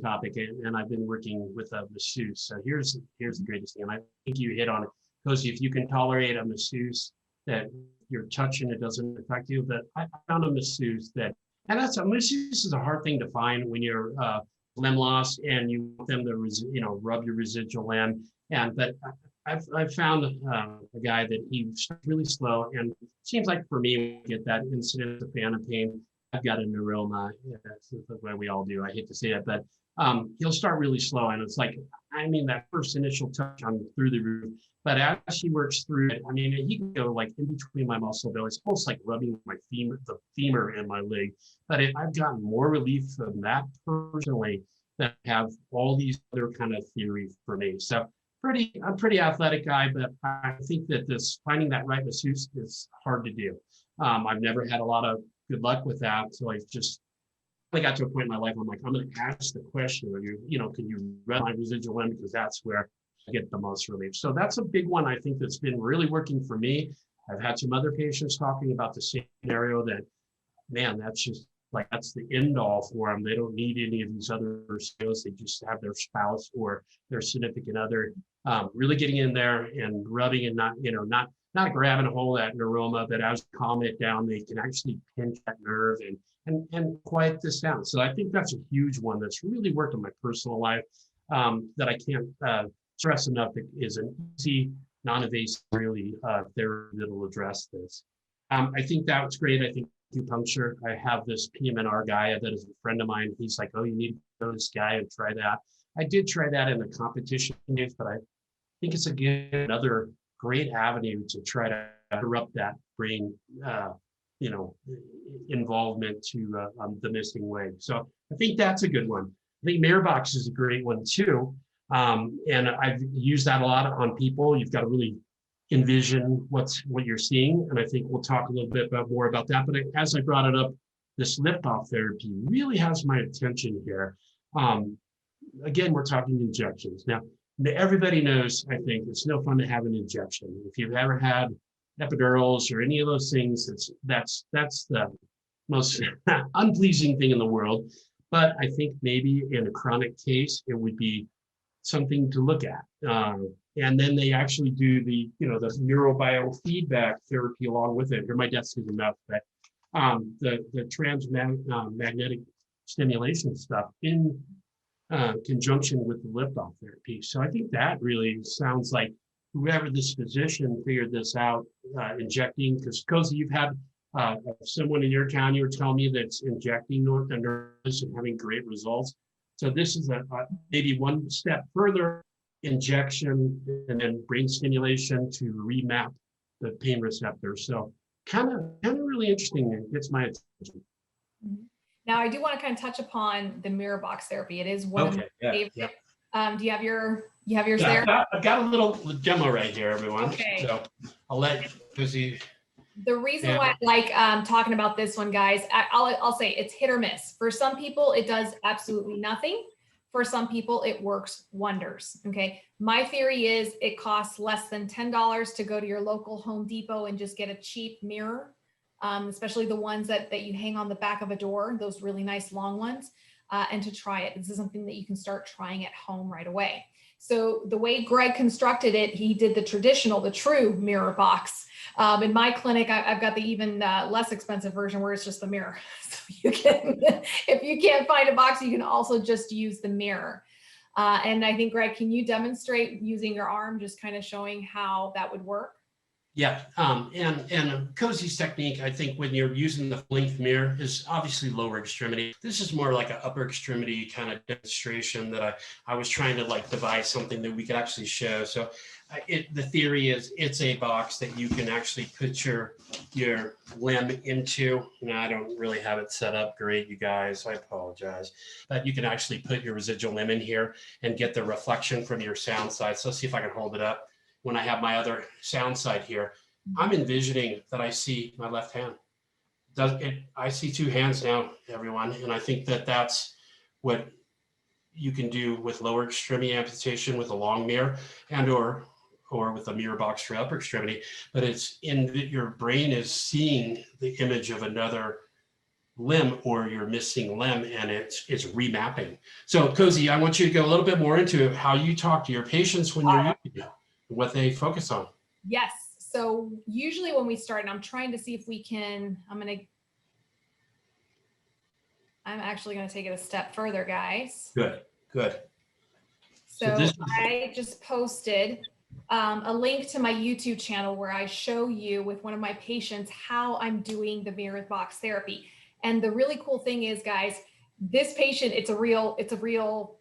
topic, and I've been working with a masseuse. So here's the greatest thing, and I think you hit on it, because if you can tolerate a masseuse that you're touching, it doesn't affect you. But I found a masseuse that, and a masseuse is a hard thing to find when you're limb loss and you want them to rub your residual limb. But I've found a guy that he starts really slow, and it seems like for me, get that incident of phantom pain. I've got a neuroma. That's the way we all do. I hate to say it, but he'll start really slow, and it's like, that first initial touch, I'm through the roof. But as he works through it, he can go like in between my muscle belly. It's almost like rubbing the femur in my leg. But I've gotten more relief from that personally than have all these other kind of theories for me. So I'm a pretty athletic guy, but I think that finding that right masseuse is hard to do. I've never had a lot of good luck with that. So I got to a point in my life where I'm like, I'm going to ask the question, can you rub my residual limb, because that's where I get the most relief. So that's a big one, I think, that's been really working for me. I've had some other patients talking about the same scenario that, man, that's the end all for them. They don't need any of these other skills. They just have their spouse or their significant other really getting in there and rubbing, and not grabbing a hold of that neuroma, but as you calm it down, they can actually pinch that nerve and quiet this down. So I think that's a huge one that's really worked in my personal life that I can't stress enough. It is an easy, non-invasive, really therapy that'll address this. I think that was great. I think acupuncture. I have this PM&R guy that is a friend of mine. He's like, oh, you need to go to this guy and try that. I did try that in the competition days, but I think it's another great avenue to try to interrupt that brain, involvement to the missing way. So I think that's a good one. I think Mirror Box is a great one too. And I've used that a lot on people. You've got to really envision what you're seeing. And I think we'll talk a little bit more about that. But as I brought it up, this lift-off therapy really has my attention here. Again, we're talking injections. Now, everybody knows, I think, it's no fun to have an injection. If you've ever had epidurals or any of those things, that's the most unpleasing thing in the world. But I think maybe in a chronic case, it would be something to look at. And then they actually do the neurobiofeedback therapy along with it. Here, my desk is enough, but the magnetic stimulation stuff in conjunction with the liftoff therapy. So I think that really sounds like whoever this physician figured this out, injecting, because Cozy, you've had someone in your town, you were telling me that's injecting nerves and having great results. So this is maybe one step further, injection and then brain stimulation to remap the pain receptor. So kind of really interesting and gets my attention. Now, I do want to kind of touch upon the mirror box therapy. It is one of my favorite. Yeah. Do you have yours there? I've got a little demo right here, everyone. Okay. So I'll let Cozy. The reason why I like talking about this one, guys, I'll say it's hit or miss. For some people, it does absolutely nothing. For some people, it works wonders. Okay. My theory is it costs less than $10 to go to your local Home Depot and just get a cheap mirror, especially the ones that you hang on the back of a door, those really nice long ones, and to try it. This is something that you can start trying at home right away. So the way Greg constructed it, he did the true mirror box. In my clinic, I've got the even less expensive version where it's just the mirror. So you can, if you can't find a box, you can also just use the mirror. And I think, Greg, can you demonstrate using your arm, just kind of showing how that would work? Yeah, and Cozy's technique, I think when you're using the length mirror is obviously lower extremity. This is more like an upper extremity kind of demonstration that I was trying to like devise something that we could actually show. So the theory is it's a box that you can actually put your limb into. Now, I don't really have it set up great, you guys, I apologize. But you can actually put your residual limb in here and get the reflection from your sound side. So let's see if I can hold it up. When I have my other sound side here, I'm envisioning that I see my left hand. I see two hands now, everyone. And I think that that's what you can do with lower extremity amputation with a long mirror and or with a mirror box for upper extremity. But it's your brain is seeing the image of another limb or your missing limb, and it's remapping. So Cozy, I want you to go a little bit more into how you talk to your patients when you're using it. What they focus on. Yes. So usually when we start, and I'm trying to see if we can, I'm actually going to take it a step further, guys. Good. So I just posted a link to my YouTube channel where I show you with one of my patients how I'm doing the mirror box therapy. And the really cool thing is, guys, this patient, it's a real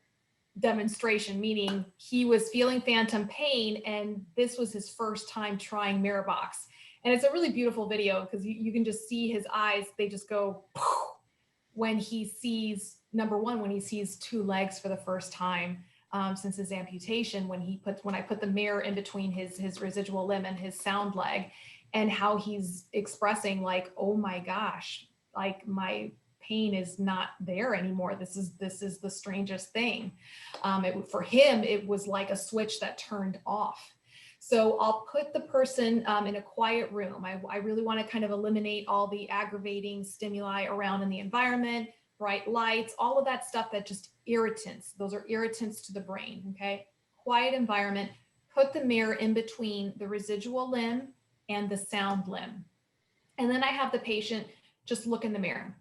demonstration, meaning he was feeling phantom pain and this was his first time trying mirror box. And it's a really beautiful video because you can just see his eyes, they just go when he sees, number one, when he sees two legs for the first time since his amputation, when I put the mirror in between his residual limb and his sound leg, and how he's expressing like, oh my gosh, like my pain is not there anymore. This is the strangest thing. For him, it was like a switch that turned off. So I'll put the person in a quiet room. I really want to kind of eliminate all the aggravating stimuli around in the environment, bright lights, all of that stuff that just irritants. Those are irritants to the brain, okay? Quiet environment, put the mirror in between the residual limb and the sound limb. And then I have the patient just look in the mirror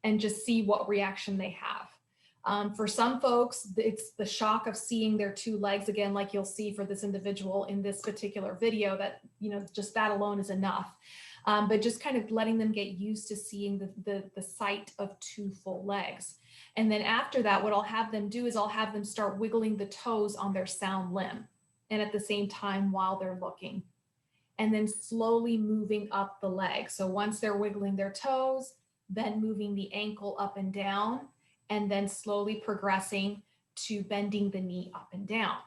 and just see what reaction they have. For some folks, it's the shock of seeing their two legs again, like you'll see for this individual in this particular video, that, just that alone is enough. but just kind of letting them get used to seeing the sight of 2 full legs. And then after that, what I'll have them do is I'll have them start wiggling the toes on their sound limb, and at the same time while they're looking, and then slowly moving up the leg. So once they're wiggling their toes, then moving the ankle up and down, and then slowly progressing to bending the knee up and down.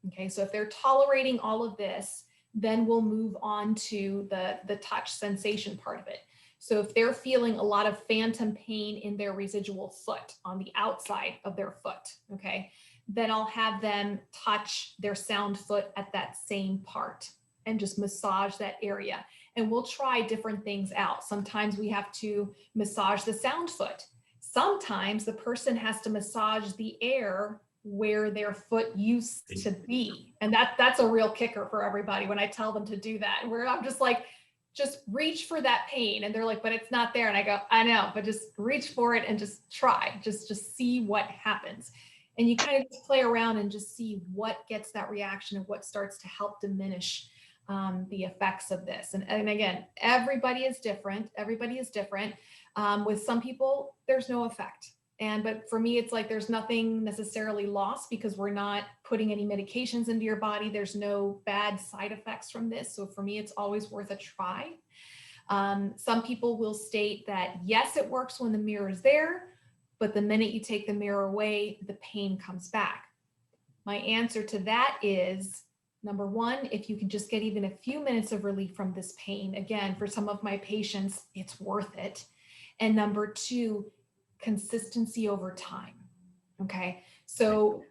Okay, so if they're tolerating all of this, then we'll move on to the touch sensation part of it. So if they're feeling a lot of phantom pain in their residual foot, on the outside of their foot, okay, then I'll have them touch their sound foot at that same part and just massage that area. And we'll try different things out. Sometimes we have to massage the sound foot. Sometimes the person has to massage the air where their foot used to be. And that's a real kicker for everybody when I tell them to do that, where I'm just like, just reach for that pain. And they're like, but it's not there. And I go, I know, but just reach for it and just try, just see what happens. And you kind of just play around and just see what gets that reaction and what starts to help diminish the effects of this. And again, everybody is different. Everybody is different. With some people, there's no effect. But for me, it's like there's nothing necessarily lost because we're not putting any medications into your body. There's no bad side effects from this. So for me, it's always worth a try. Some people will state that, yes, it works when the mirror is there, but the minute you take the mirror away, the pain comes back. My answer to that is, number one, if you can just get even a few minutes of relief from this pain, again, for some of my patients, it's worth it. And number two, consistency over time. Okay. So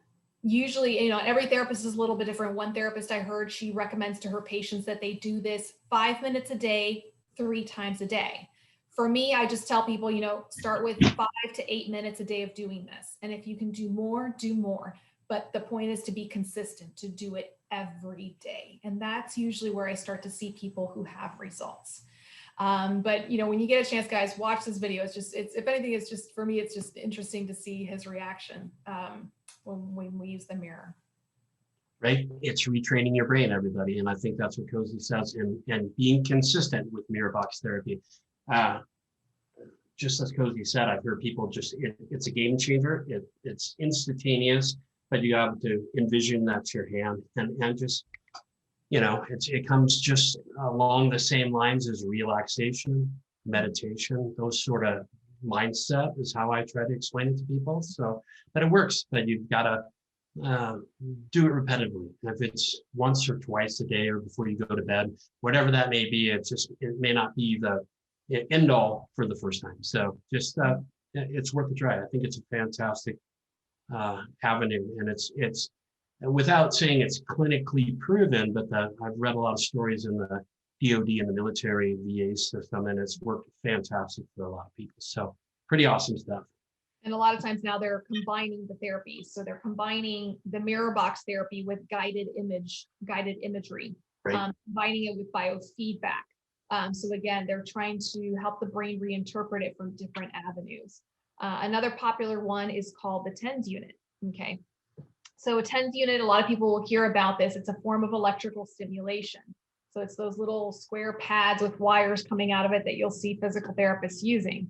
usually, every therapist is a little bit different. One therapist I heard, she recommends to her patients that they do this 5 minutes a day, 3 times a day. For me, I just tell people, start with 5 to 8 minutes a day of doing this. And if you can do more, do more. But the point is to be consistent, to do it every day. And that's usually where I start to see people who have results. But when you get a chance, guys, watch this video. If anything, it's just, for me, it's just interesting to see his reaction when we use the mirror. Right? It's retraining your brain, everybody. And I think that's what Cozy says, and being consistent with mirror box therapy. Just as Cozy said, I've heard people it's a game changer. It's instantaneous, but you have to envision that's your hand and just, it comes just along the same lines as relaxation, meditation, those sort of mindset is how I try to explain it to people. So, but it works, but you've got to do it repetitively. And if it's once or twice a day or before you go to bed, whatever that may be, it may not be the end all for the first time. So just, it's worth a try. I think it's a fantastic avenue, and it's without saying it's clinically proven, but I've read a lot of stories in the DoD and the military VA system, and it's worked fantastic for a lot of people. So pretty awesome stuff. And a lot of times now they're combining the therapies. So they're combining the mirror box therapy with guided imagery, right. Combining it with biofeedback. So again, they're trying to help the brain reinterpret it from different avenues. Another popular one is called the TENS unit. Okay. So a TENS unit, a lot of people will hear about this. It's a form of electrical stimulation. So it's those little square pads with wires coming out of it that you'll see physical therapists using.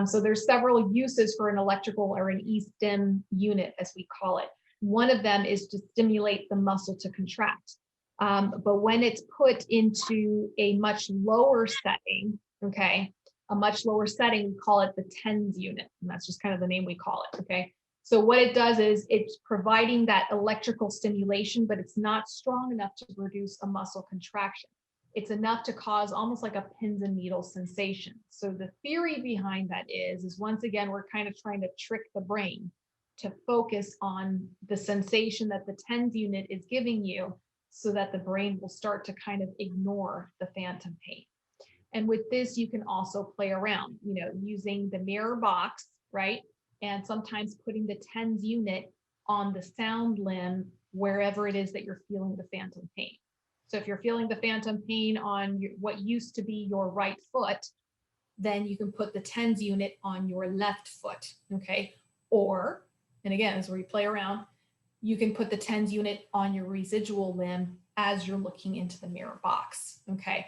So there's several uses for an electrical or an e-stim unit, as we call it. One of them is to stimulate the muscle to contract. But when it's put into a much lower setting, okay, a much lower setting, we call it the TENS unit. And that's just kind of the name we call it, okay? So what it does is it's providing that electrical stimulation, but it's not strong enough to produce a muscle contraction. It's enough to cause almost like a pins and needles sensation. So the theory behind that is once again, we're kind of trying to trick the brain to focus on the sensation that the TENS unit is giving you so that the brain will start to kind of ignore the phantom pain. And with this, you can also play around, using the mirror box, right? And sometimes putting the TENS unit on the sound limb, wherever it is that you're feeling the phantom pain. So if you're feeling the phantom pain on what used to be your right foot, then you can put the TENS unit on your left foot, okay? Or, and again, as we play around, you can put the TENS unit on your residual limb as you're looking into the mirror box, okay?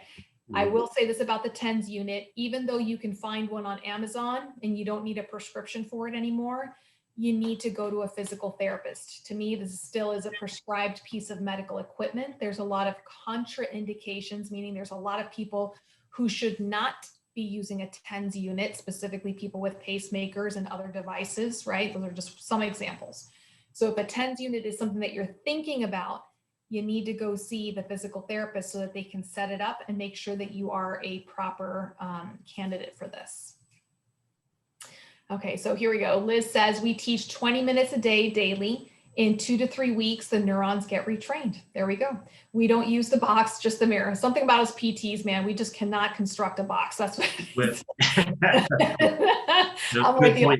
I will say this about the TENS unit, even though you can find one on Amazon and you don't need a prescription for it anymore, you need to go to a physical therapist. To me, this still is a prescribed piece of medical equipment. There's a lot of contraindications, meaning there's a lot of people who should not be using a TENS unit, specifically people with pacemakers and other devices, right? Those are just some examples. So if a TENS unit is something that you're thinking about, you need to go see the physical therapist so that they can set it up and make sure that you are a proper candidate for this. Okay, so here we go. Liz says, we teach 20 minutes a day daily. In 2 to 3 weeks, the neurons get retrained. There we go. We don't use the box, just the mirror. Something about us PTs, man, we just cannot construct a box. That's what I'm with you,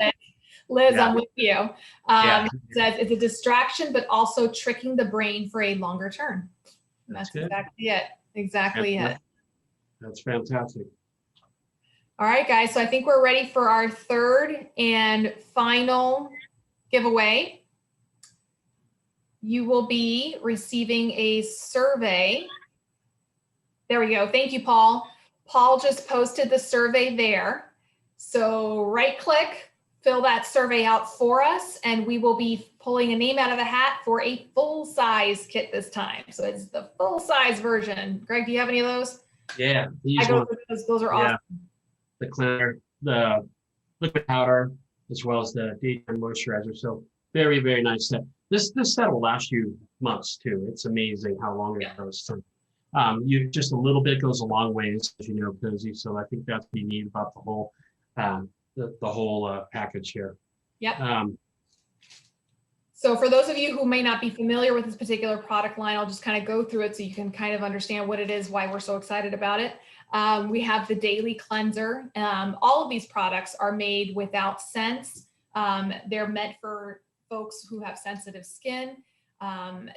Liz, yeah. I'm with you. It says it's a distraction, but also tricking the brain for a longer term. That's exactly it. Exactly it. That's fantastic. All right, guys. So I think we're ready for our third and final giveaway. You will be receiving a survey. There we go. Thank you, Paul. Paul just posted the survey there. So right click, fill that survey out for us, and we will be pulling a name out of the hat for a full-size kit this time. So it's the full-size version. Greg, do you have any of those? Yeah, those are awesome. The cleanser, the liquid powder, as well as the daytime moisturizer. So very, very nice set. This set will last you months too. It's amazing how long it goes. So, you just a little bit goes a long ways, as you know, Cozy. So I think that's what you need about the whole package here. Yep. So for those of you who may not be familiar with this particular product line, I'll just kind of go through it so you can kind of understand what it is, why we're so excited about it. We have the daily cleanser. All of these products are made without scents. They're meant for folks who have sensitive skin.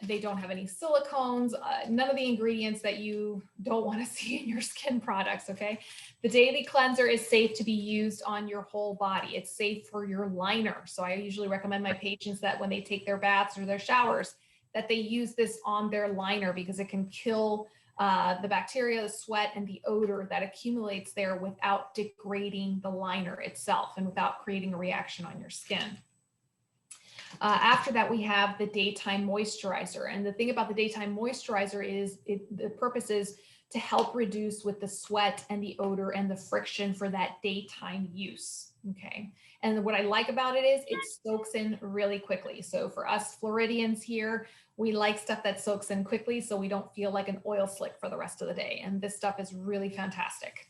They don't have any silicones, none of the ingredients that you don't want to see in your skin products, okay? The daily cleanser is safe to be used on your whole body. It's safe for your liner. So I usually recommend my patients that when they take their baths or their showers, that they use this on their liner because it can kill the bacteria, the sweat, and the odor that accumulates there without degrading the liner itself and without creating a reaction on your skin. After that, we have the daytime moisturizer. And the thing about the daytime moisturizer is the purpose is to help reduce with the sweat and the odor and the friction for that daytime use. Okay. And what I like about it is it soaks in really quickly. So for us Floridians here, we like stuff that soaks in quickly so we don't feel like an oil slick for the rest of the day. And this stuff is really fantastic.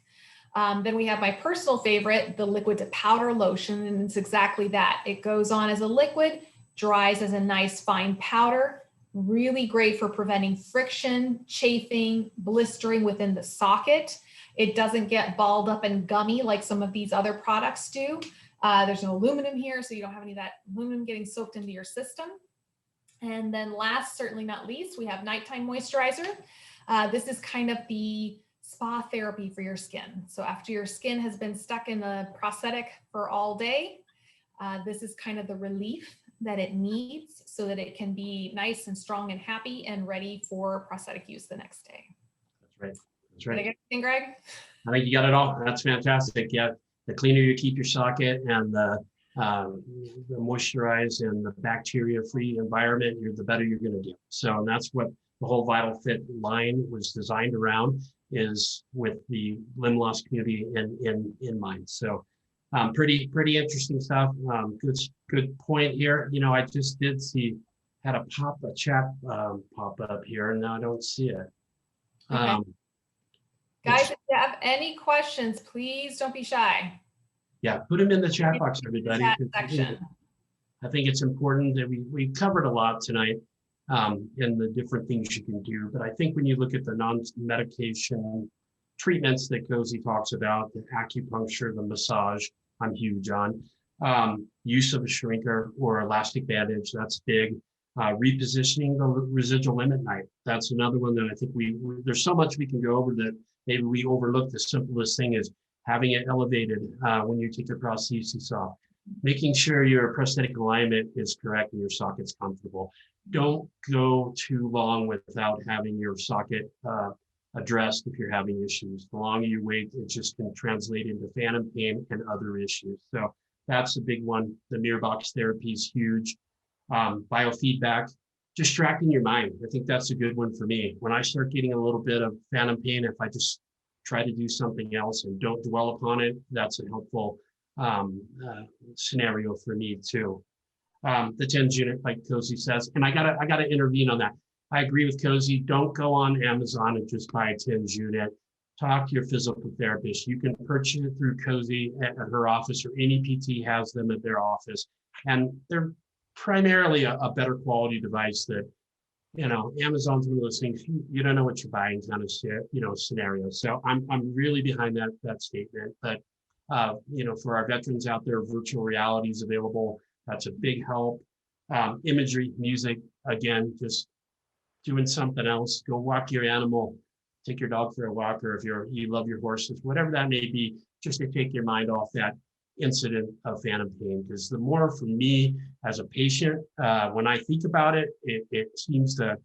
Then we have my personal favorite, the liquid to powder lotion. And it's exactly that. It goes on as a liquid, dries as a nice fine powder, really great for preventing friction, chafing, blistering within the socket. It doesn't get balled up and gummy like some of these other products do. There's no aluminum here, so you don't have any of that aluminum getting soaked into your system. And then last, certainly not least, we have nighttime moisturizer. This is kind of the spa therapy for your skin. So after your skin has been stuck in a prosthetic for all day, this is kind of the relief that it needs so that it can be nice and strong and happy and ready for prosthetic use the next day. That's right. That's right. Did I get anything, Greg? I think you got it all. That's fantastic. Yeah. The cleaner you keep your socket and the moisturize and the bacteria-free environment, the better you're going to do. So, and that's what the whole VitalFit line was designed around, is with the limb loss community in mind. So, pretty interesting stuff. Good point here. You know, I just did see had a chat pop up here, and now I don't see it. Okay. Guys, if you have any questions, please don't be shy. Yeah, put them in the chat box, everybody. Chat section. I think it's important that we covered a lot tonight in the different things you can do. But I think when you look at the non-medication treatments that Cozy talks about, the acupuncture, the massage, I'm huge on. Use of a shrinker or elastic bandage, that's big. Repositioning the residual limb at night. That's another one that I think there's so much we can go over that maybe we overlook. The simplest thing is having it elevated when you take your prosthesis off. Making sure your prosthetic alignment is correct and your socket's comfortable. Don't go too long without having your socket addressed if you're having issues. The longer you wait, it just can translate into phantom pain and other issues. So that's a big one. The mirror box therapy is huge. Biofeedback, distracting your mind. I think that's a good one for me. When I start getting a little bit of phantom pain, if I just try to do something else and don't dwell upon it, that's a helpful scenario for me too. The TENS unit, like Cozy says, and I gotta intervene on that. I agree with Cozy. Don't go on Amazon and just buy a TENS unit. Talk to your physical therapist. You can purchase it through Cozy at her office, or any PT has them at their office, and they're primarily a better quality device. That, you know, Amazon's one of those things you don't know what you're buying kind of scenario. So I'm really behind that statement. But you know, for our veterans out there, virtual reality is available. That's a big help. Imagery, music, again, just doing something else. Go walk your animal, take your dog for a walk, or if you love your horses, whatever that may be, just to take your mind off that incident of phantom pain. Because the more for me as a patient, when I think about it, it seems to,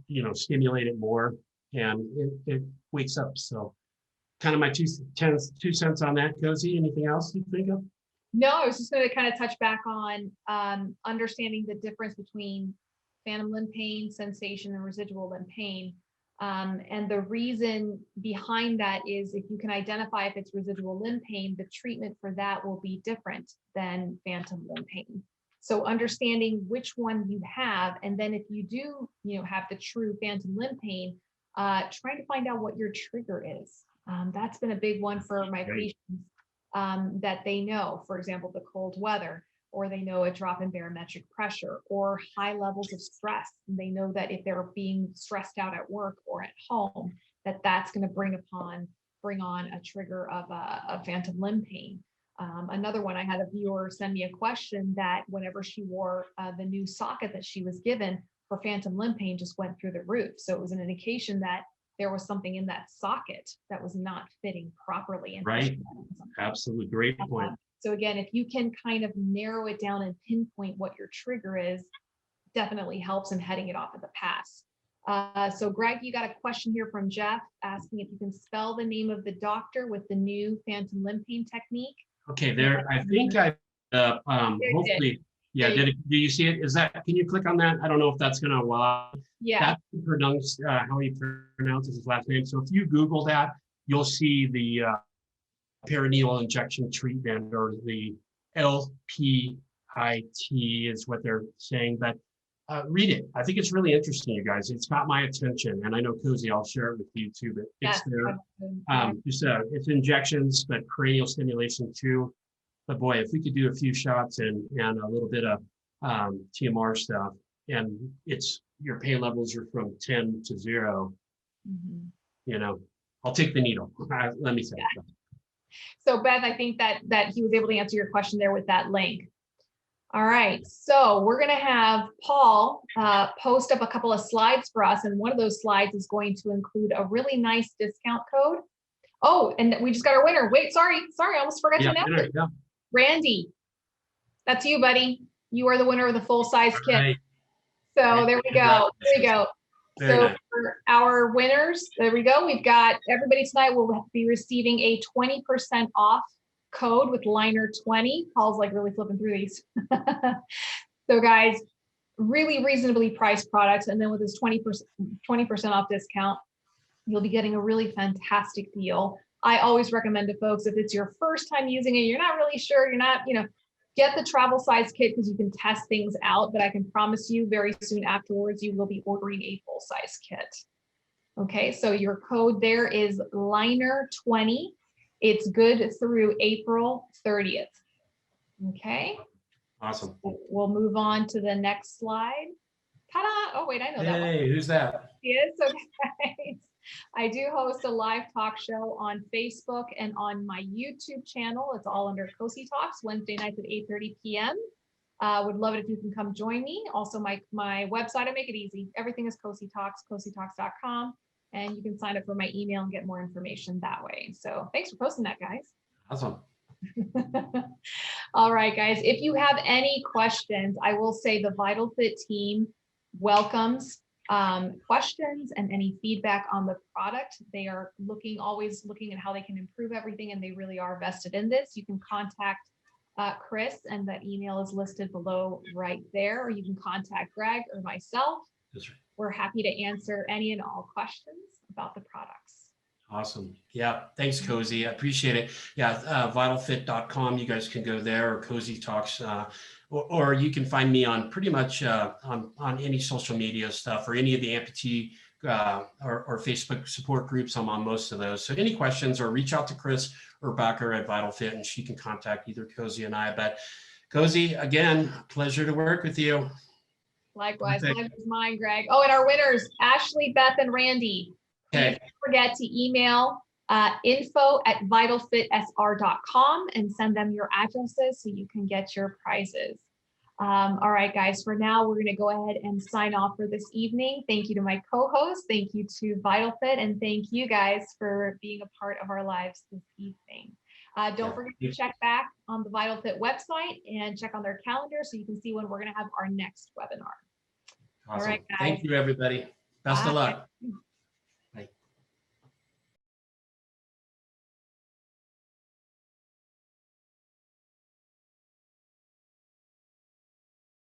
you know, stimulate it more, and it wakes up. So kind of my two cents on that. Cozy, anything else you think of? No, I was just going to kind of touch back on understanding the difference between phantom limb pain, sensation, and residual limb pain. And the reason behind that is if you can identify if it's residual limb pain, the treatment for that will be different than phantom limb pain. So understanding which one you have, and then if you do, you know, have the true phantom limb pain, trying to find out what your trigger is. That's been a big one for my patients, that they know, for example, the cold weather, or they know a drop in barometric pressure, or high levels of stress. And they know that if they're being stressed out at work or at home, that's going to bring on a trigger of a phantom limb pain. Another one, I had a viewer send me a question that whenever she wore the new socket that she was given, her phantom limb pain just went through the roof. So it was an indication that there was something in that socket that was not fitting properly. And right. Absolutely. Great point. So again, if you can kind of narrow it down and pinpoint what your trigger is, definitely helps in heading it off at the pass. So Greg, you got a question here from Jeff asking if you can spell the name of the doctor with the new phantom limb pain technique. Okay, there, I think I, hopefully, yeah, do you see it? Is that, can you click on that? I don't know if that's gonna allow. Yeah. That's pronounced, how he pronounces his last name. So if you Google that, you'll see the perineal injection treatment, or the LPIT is what they're saying, but read it. I think it's really interesting, you guys. It's got my attention, and I know Cozy, I'll share it with you too, but it's there. It's injections, but cranial stimulation too. But boy, if we could do a few shots and a little bit of TMR stuff, and your pain levels are from 10 to 0, you know, I'll take the needle. Let me say that. So Beth, I think that he was able to answer your question there with that link. All right, so we're going to have Paul post up a couple of slides for us, and one of those slides is going to include a really nice discount code. Oh, and we just got our winner. Wait, sorry, I almost forgot to announce it. Yeah. Randy, that's you, buddy. You are the winner of the full-size kit. Right. So there we go. There we go. Very so nice. For our winners, there we go. We've got everybody tonight will be receiving a 20% off code with Liner 20. Paul's like really flipping through these. So guys, really reasonably priced products. And then with this 20% off discount, you'll be getting a really fantastic deal. I always recommend to folks, if it's your first time using it, you're not really sure, you're not, get the travel size kit because you can test things out, but I can promise you very soon afterwards, you will be ordering a full size kit. Okay, so your code there is Liner20. It's good through April 30th. Okay. Awesome. We'll move on to the next slide. Ta-da! Oh wait, I know that one. Hey, who's that? Yes, okay. I do host a live talk show on Facebook and on my YouTube channel. It's all under Cozy Talks, Wednesday nights at 8:30 p.m. Would love it if you can come join me. Also, my website, I make it easy. Everything is Cozy Talks, cozytalks.com. And you can sign up for my email and get more information that way. So thanks for posting that, guys. Awesome. All right, guys. If you have any questions, I will say the VitalFit team welcomes questions and any feedback on the product. They are always looking at how they can improve everything, and they really are vested in this. You can contact Chris, and that email is listed below right there, or you can contact Greg or myself. That's right. We're happy to answer any and all questions about the products. Awesome. Yeah. Thanks, Cozy. I appreciate it. Yeah. VitalFit.com. You guys can go there, or Cozy Talks, or you can find me on pretty much on any social media stuff, or any of the amputee or Facebook support groups. I'm on most of those. So any questions, or reach out to Chris or Becker at VitalFit, and she can contact either Cozy and I. But Cozy, again, pleasure to work with you. Likewise, pleasure is mine, Greg. Oh, and our winners, Ashley, Beth, and Randy. Okay. Please don't forget to email info@vitalfitsr.com and send them your addresses so you can get your prizes. All right, guys, for now, we're going to go ahead and sign off for this evening. Thank you to my co-host. Thank you to VitalFit. And thank you guys for being a part of our lives this evening. Don't forget to check back on the VitalFit website and check on their calendar so you can see when we're going to have our next webinar. Awesome. All right, guys. Thank you, everybody. Best of luck.